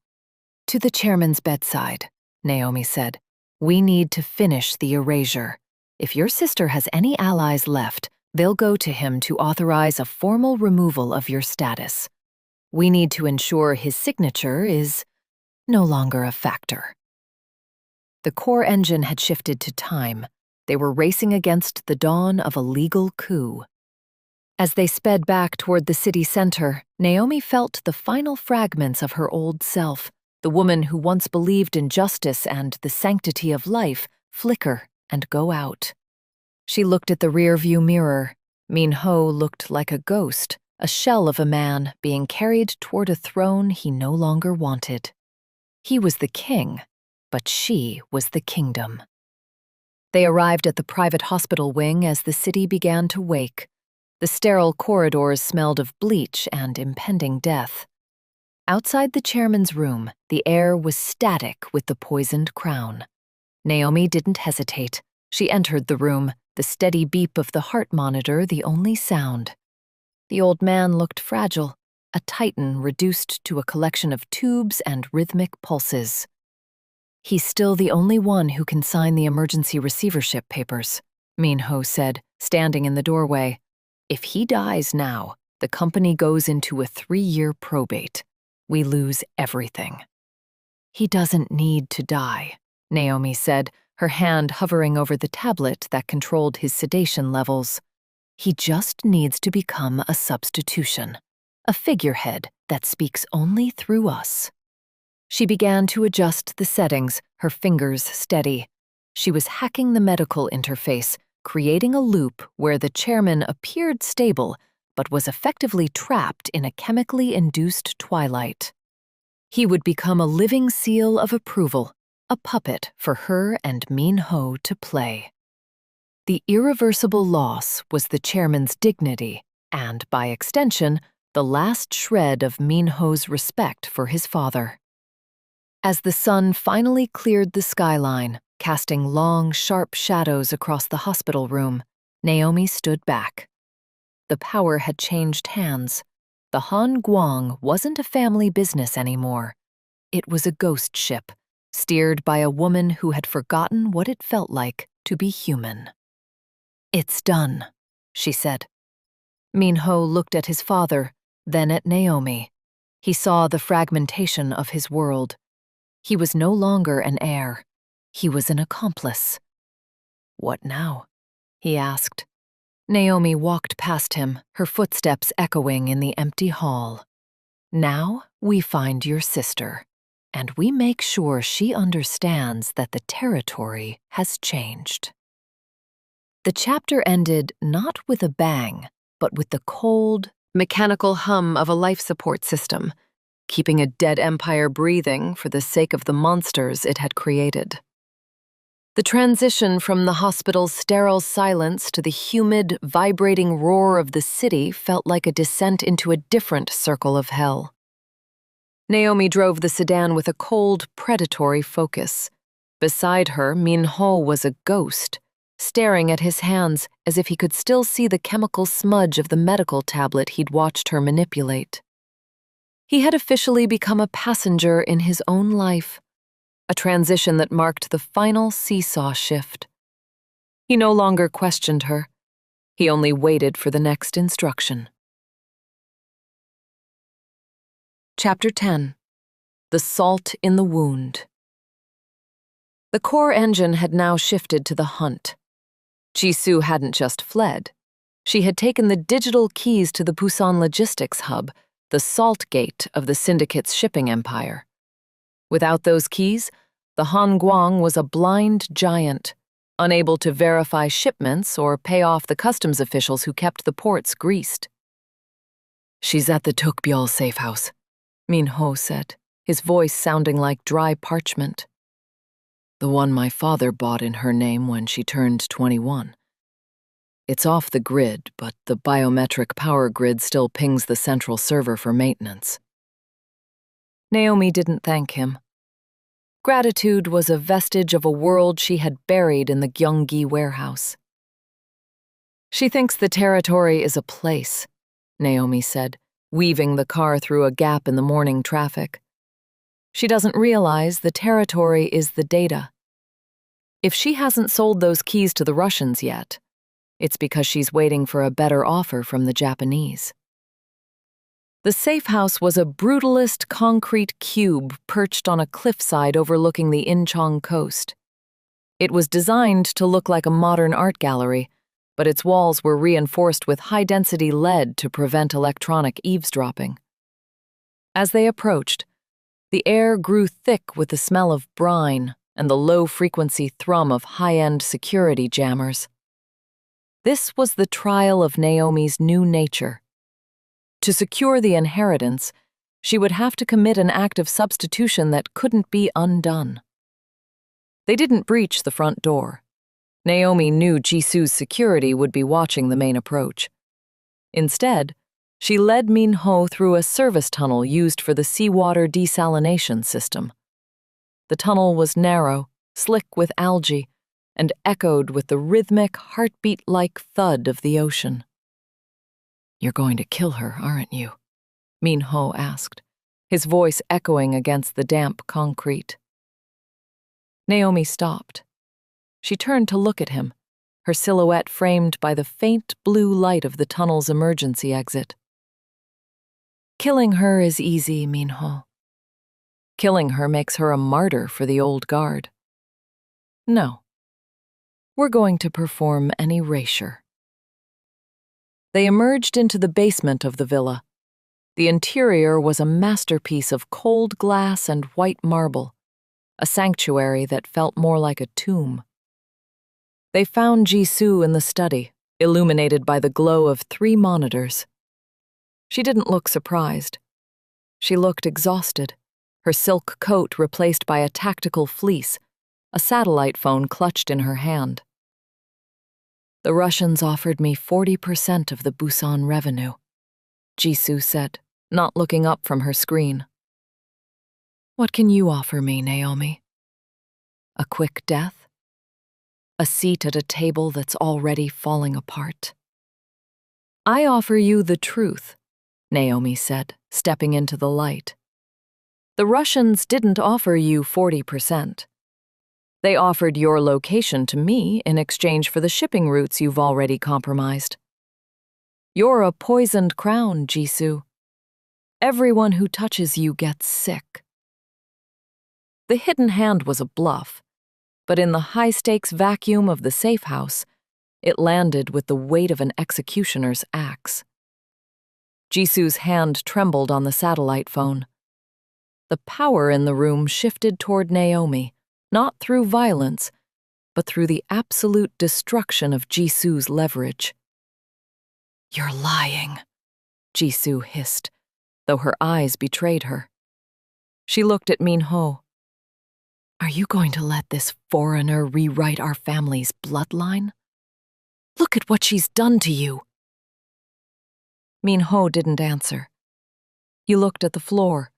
"To the chairman's bedside," Naomi said. We need to finish the erasure. If your sister has any allies left, they'll go to him to authorize a formal removal of your status. We need to ensure his signature is no longer a factor. The core engine had shifted to time. They were racing against the dawn of a legal coup. As they sped back toward the city center, Naomi felt the final fragments of her old self, the woman who once believed in justice and the sanctity of life, flicker and go out. She looked at the rearview mirror. Min-ho looked like a ghost, a shell of a man being carried toward a throne he no longer wanted. He was the king, but she was the kingdom. They arrived at the private hospital wing as the city began to wake. The sterile corridors smelled of bleach and impending death. Outside the chairman's room, the air was static with the poisoned crown. Naomi didn't hesitate. She entered the room, the steady beep of the heart monitor the only sound. The old man looked fragile, a titan reduced to a collection of tubes and rhythmic pulses. He's still the only one who can sign the emergency receivership papers, Min-ho said, standing in the doorway. If he dies now, the company goes into a 3-year probate. We lose everything. He doesn't need to die, Naomi said, her hand hovering over the tablet that controlled his sedation levels. He just needs to become a substitution, a figurehead that speaks only through us. She began to adjust the settings, her fingers steady. She was hacking the medical interface, creating a loop where the chairman appeared stable but was effectively trapped in a chemically induced twilight. He would become a living seal of approval, a puppet for her and Min-ho to play. The irreversible loss was the chairman's dignity and, by extension, the last shred of Min-ho's respect for his father. As the sun finally cleared the skyline, casting long, sharp shadows across the hospital room, Naomi stood back. The power had changed hands. The Han Guang wasn't a family business anymore. It was a ghost ship, steered by a woman who had forgotten what it felt like to be human. It's done, she said. Min-ho looked at his father, then at Naomi. He saw the fragmentation of his world. He was no longer an heir. He was an accomplice. What now? He asked. Naomi walked past him, her footsteps echoing in the empty hall. Now we find your sister, and we make sure she understands that the territory has changed. The chapter ended not with a bang, but with the cold, mechanical hum of a life support system, keeping a dead empire breathing for the sake of the monsters it had created. The transition from the hospital's sterile silence to the humid, vibrating roar of the city felt like a descent into a different circle of hell. Naomi drove the sedan with a cold, predatory focus. Beside her, Min-ho was a ghost, staring at his hands as if he could still see the chemical smudge of the medical tablet he'd watched her manipulate. He had officially become a passenger in his own life, a transition that marked the final seesaw shift. He no longer questioned her. He only waited for the next instruction. Chapter 10. The Salt in the Wound. The core engine had now shifted to the hunt. Jisoo hadn't just fled. She had taken the digital keys to the Busan logistics hub, the salt gate of the syndicate's shipping empire. Without those keys, the Han Guang was a blind giant, unable to verify shipments or pay off the customs officials who kept the ports greased. She's at the Tukbyol safe house, Min-ho said, his voice sounding like dry parchment. The one my father bought in her name when she turned 21. It's off the grid, but the biometric power grid still pings the central server for maintenance. Naomi didn't thank him. Gratitude was a vestige of a world she had buried in the Gyeonggi warehouse. She thinks the territory is a place, Naomi said, weaving the car through a gap in the morning traffic. She doesn't realize the territory is the data. If she hasn't sold those keys to the Russians yet, it's because she's waiting for a better offer from the Japanese. The safe house was a brutalist concrete cube perched on a cliffside overlooking the Incheon coast. It was designed to look like a modern art gallery, but its walls were reinforced with high-density lead to prevent electronic eavesdropping. As they approached, the air grew thick with the smell of brine and the low-frequency thrum of high-end security jammers. This was the trial of Naomi's new nature. To secure the inheritance, she would have to commit an act of substitution that couldn't be undone. They didn't breach the front door. Naomi knew Jisoo's security would be watching the main approach. Instead, she led Min-ho through a service tunnel used for the seawater desalination system. The tunnel was narrow, slick with algae, and echoed with the rhythmic, heartbeat-like thud of the ocean. "You're going to kill her, aren't you?" Min-ho asked, his voice echoing against the damp concrete. Naomi stopped. She turned to look at him, her silhouette framed by the faint blue light of the tunnel's emergency exit. "Killing her is easy, Min-ho. Killing her makes her a martyr for the old guard. No. We're going to perform an erasure." They emerged into the basement of the villa. The interior was a masterpiece of cold glass and white marble, a sanctuary that felt more like a tomb. They found Jisoo in the study, illuminated by the glow of 3 monitors. She didn't look surprised. She looked exhausted, her silk coat replaced by a tactical fleece, a satellite phone clutched in her hand. "The Russians offered me 40% of the Busan revenue," Jisoo said, not looking up from her screen. "What can you offer me, Naomi? A quick death? A seat at a table that's already falling apart?" "I offer you the truth," Naomi said, stepping into the light. "The Russians didn't offer you 40%. They offered your location to me in exchange for the shipping routes you've already compromised. You're a poisoned crown, Jisoo. Everyone who touches you gets sick." The hidden hand was a bluff, but in the high-stakes vacuum of the safe house, it landed with the weight of an executioner's axe. Jisoo's hand trembled on the satellite phone. The power in the room shifted toward Naomi, not through violence, but through the absolute destruction of Jisoo's leverage. "You're lying," Jisoo hissed, though her eyes betrayed her. She looked at Min-ho. "Are you going to let this foreigner rewrite our family's bloodline? Look at what she's done to you." Min-ho didn't answer. He looked at the floor,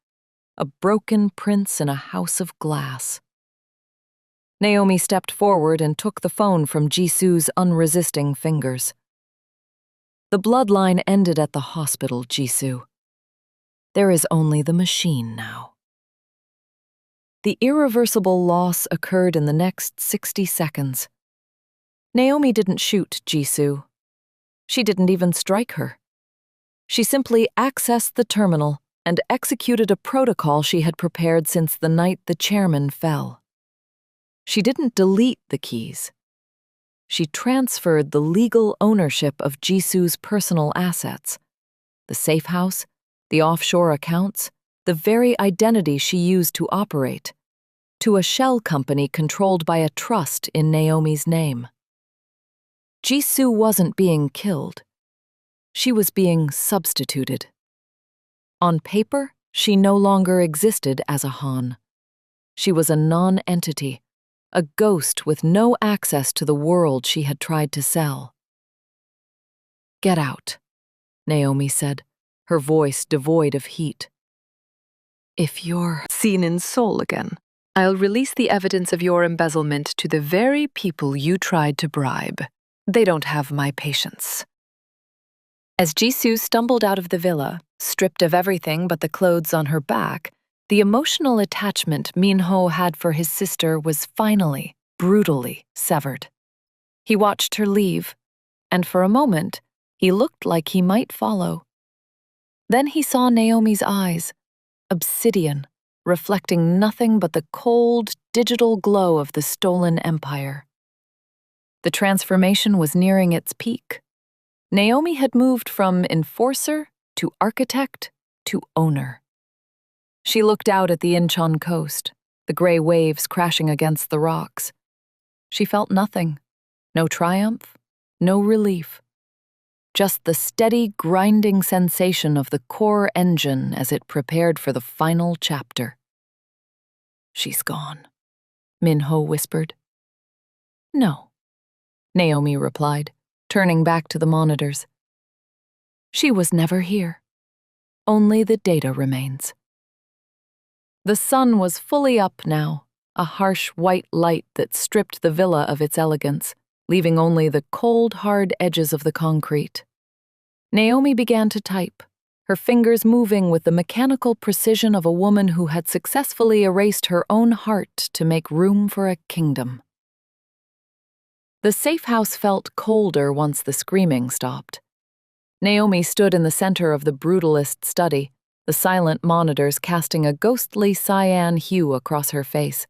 a broken prince in a house of glass. Naomi stepped forward and took the phone from Jisoo's unresisting fingers. "The bloodline ended at the hospital, Jisoo. There is only the machine now." The irreversible loss occurred in the next 60 seconds. Naomi didn't shoot Jisoo. She didn't even strike her. She simply accessed the terminal and executed a protocol she had prepared since the night the chairman fell. She didn't delete the keys. She transferred the legal ownership of Jisoo's personal assets, the safe house, the offshore accounts, the very identity she used to operate, to a shell company controlled by a trust in Naomi's name. Jisoo wasn't being killed. She was being substituted. On paper, she no longer existed as a Han. She was a non-entity, a ghost with no access to the world she had tried to sell. "Get out," Naomi said, her voice devoid of heat. "If you're seen in Seoul again, I'll release the evidence of your embezzlement to the very people you tried to bribe. They don't have my patience." As Jisoo stumbled out of the villa, stripped of everything but the clothes on her back, The emotional attachment Minho had for his sister was finally, brutally severed. He watched her leave, and for a moment, he looked like he might follow. Then he saw Naomi's eyes, obsidian, reflecting nothing but the cold, digital glow of the stolen empire. The transformation was nearing its peak. Naomi had moved from enforcer to architect to owner. She looked out at the Incheon coast, the gray waves crashing against the rocks. She felt nothing, no triumph, no relief. Just the steady, grinding sensation of the core engine as it prepared for the final chapter. "She's gone," Minho whispered. "No," Naomi replied, turning back to the monitors. "She was never here. Only the data remains." The sun was fully up now, a harsh white light that stripped the villa of its elegance, leaving only the cold, hard edges of the concrete. Naomi began to type, her fingers moving with the mechanical precision of a woman who had successfully erased her own heart to make room for a kingdom. The safe house felt colder once the screaming stopped. Naomi stood in the center of the brutalist study, the silent monitors casting a ghostly cyan hue across her face.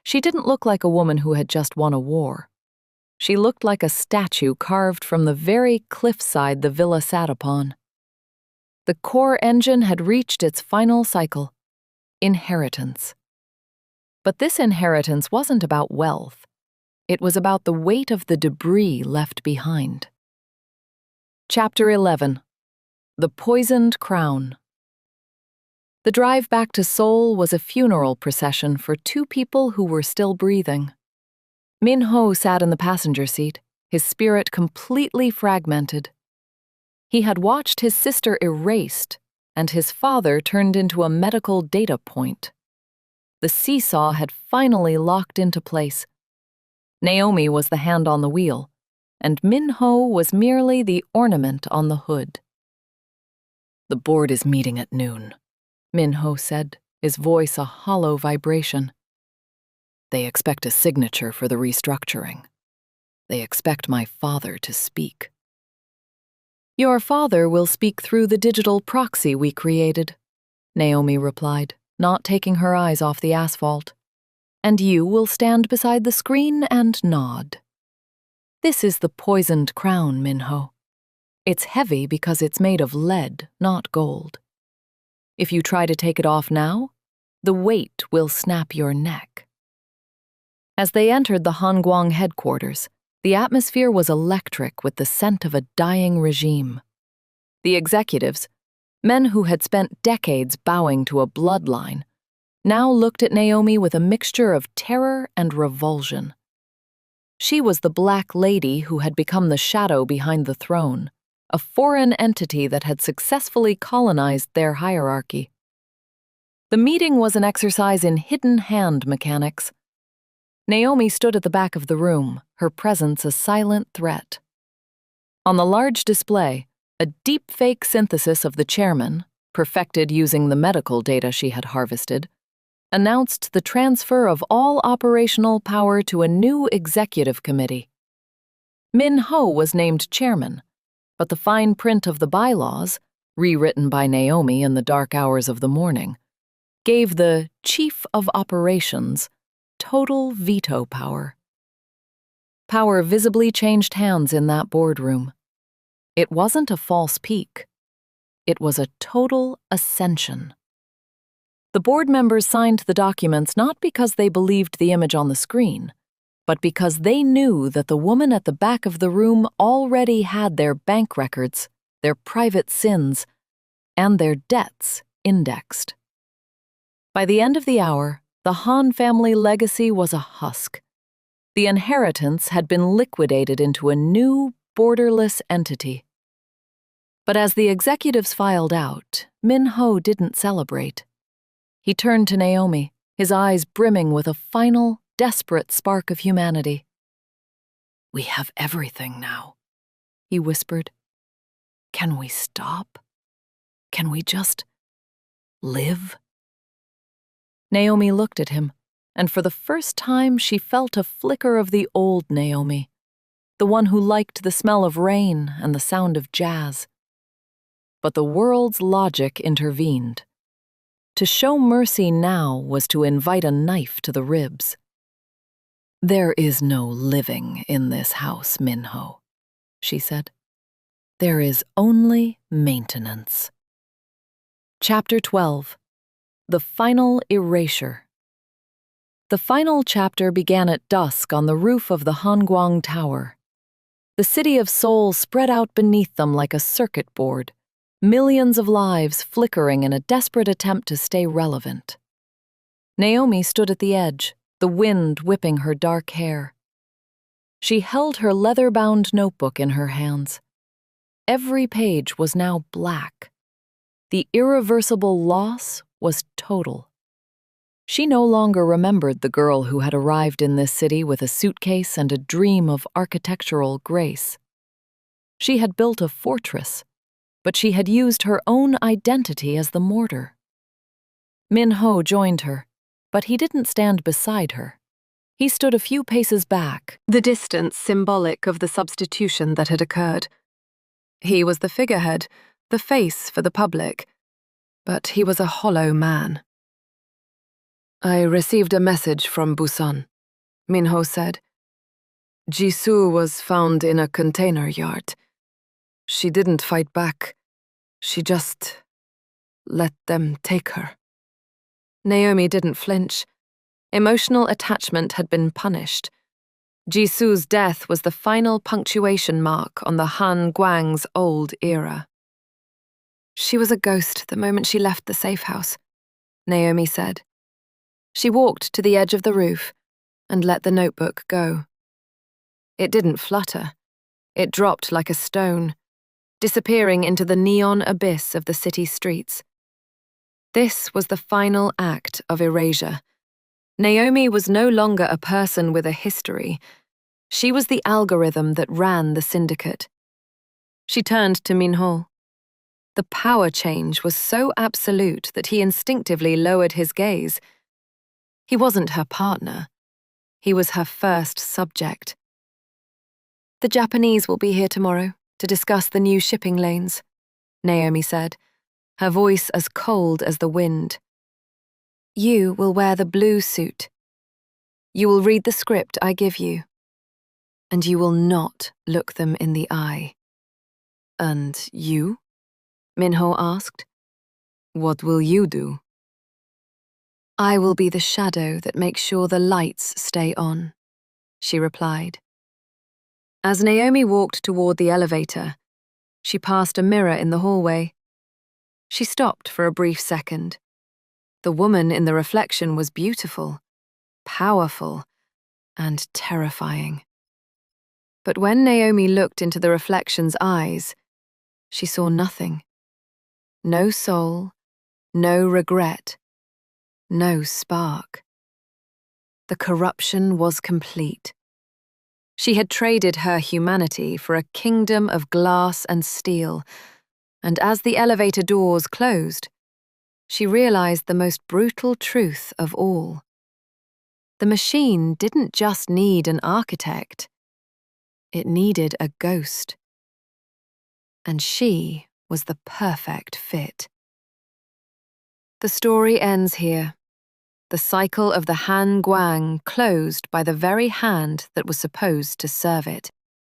She didn't look like a woman who had just won a war. She looked like a statue carved from the very cliffside the villa sat upon. The core engine had reached its final cycle, inheritance. But this inheritance wasn't about wealth. It was about the weight of the debris left behind. Chapter 11. The Poisoned Crown. The drive back to Seoul was a funeral procession for two people who were still breathing. Minho sat in the passenger seat, his spirit completely fragmented. He had watched his sister erased, and his father turned into a medical data point. The seesaw had finally locked into place. Naomi was the hand on the wheel, and Minho was merely the ornament on the hood. "The board is meeting at noon," Minho said, his voice a hollow vibration. "They expect a signature for the restructuring. They expect my father to speak." "Your father will speak through the digital proxy we created," Naomi replied, not taking her eyes off the asphalt. "And you will stand beside the screen and nod. This is the poisoned crown, Minho. It's heavy because it's made of lead, not gold. If you try to take it off now, the weight will snap your neck." As they entered the Hongguang headquarters, the atmosphere was electric with the scent of a dying regime. The executives, men who had spent decades bowing to a bloodline, now looked at Naomi with a mixture of terror and revulsion. She was the Black Lady who had become the shadow behind the throne, a foreign entity that had successfully colonized their hierarchy. The meeting was an exercise in hidden hand mechanics. Naomi stood at the back of the room, her presence a silent threat. On the large display, a deep-fake synthesis of the chairman, perfected using the medical data she had harvested, announced the transfer of all operational power to a new executive committee. Minho was named chairman, but the fine print of the bylaws, rewritten by Naomi in the dark hours of the morning, gave the chief of operations total veto power. Power visibly changed hands in that boardroom. It wasn't a false peak. It was a total ascension. The board members signed the documents not because they believed the image on the screen, but because they knew that the woman at the back of the room already had their bank records, their private sins, and their debts indexed. By the end of the hour, the Han family legacy was a husk. The inheritance had been liquidated into a new, borderless entity. But as the executives filed out, Minho didn't celebrate. He turned to Naomi, his eyes brimming with a final, desperate spark of humanity. "We have everything now," he whispered. "Can we stop? Can we just live?" Naomi looked at him, and for the first time she felt a flicker of the old Naomi, the one who liked the smell of rain and the sound of jazz. But the world's logic intervened. To show mercy now was to invite a knife to the ribs. "There is no living in this house, Minho," she said. "There is only maintenance." Chapter 12. The Final Erasure. The final chapter began at dusk on the roof of the Hanguang Tower. The city of Seoul spread out beneath them like a circuit board, millions of lives flickering in a desperate attempt to stay relevant. Naomi stood at the edge, the wind whipping her dark hair. She held her leather-bound notebook in her hands. Every page was now black. The irreversible loss was total. She no longer remembered the girl who had arrived in this city with a suitcase and a dream of architectural grace. She had built a fortress, but she had used her own identity as the mortar. Minho joined her, but he didn't stand beside her. He stood a few paces back, the distance symbolic of the substitution that had occurred. He was the figurehead, the face for the public, but he was a hollow man. "I received a message from Busan," Minho said. "Jisoo was found in a container yard. She didn't fight back. She just let them take her." Naomi didn't flinch. Emotional attachment had been punished. Jisoo's death was the final punctuation mark on the Han Guang's old era. "She was a ghost the moment she left the safe house," Naomi said. She walked to the edge of the roof and let the notebook go. It didn't flutter. It dropped like a stone, disappearing into the neon abyss of the city streets. This was the final act of erasure. Naomi was no longer a person with a history. She was the algorithm that ran the syndicate. She turned to Minho. The power change was so absolute that he instinctively lowered his gaze. He wasn't her partner. He was her first subject. "The Japanese will be here tomorrow to discuss the new shipping lanes," Naomi said, her voice as cold as the wind. "You will wear the blue suit. You will read the script I give you. And you will not look them in the eye." "And you?" Minho asked. "What will you do?" "I will be the shadow that makes sure the lights stay on," she replied. As Naomi walked toward the elevator, she passed a mirror in the hallway. She stopped for a brief second. The woman in the reflection was beautiful, powerful, and terrifying. But when Naomi looked into the reflection's eyes, she saw nothing. No soul, no regret, no spark. The corruption was complete. She had traded her humanity for a kingdom of glass and steel, and as the elevator doors closed, she realized the most brutal truth of all. The machine didn't just need an architect. It needed a ghost. And she was the perfect fit. The story ends here. The cycle of the Han Guang closed by the very hand that was supposed to serve it.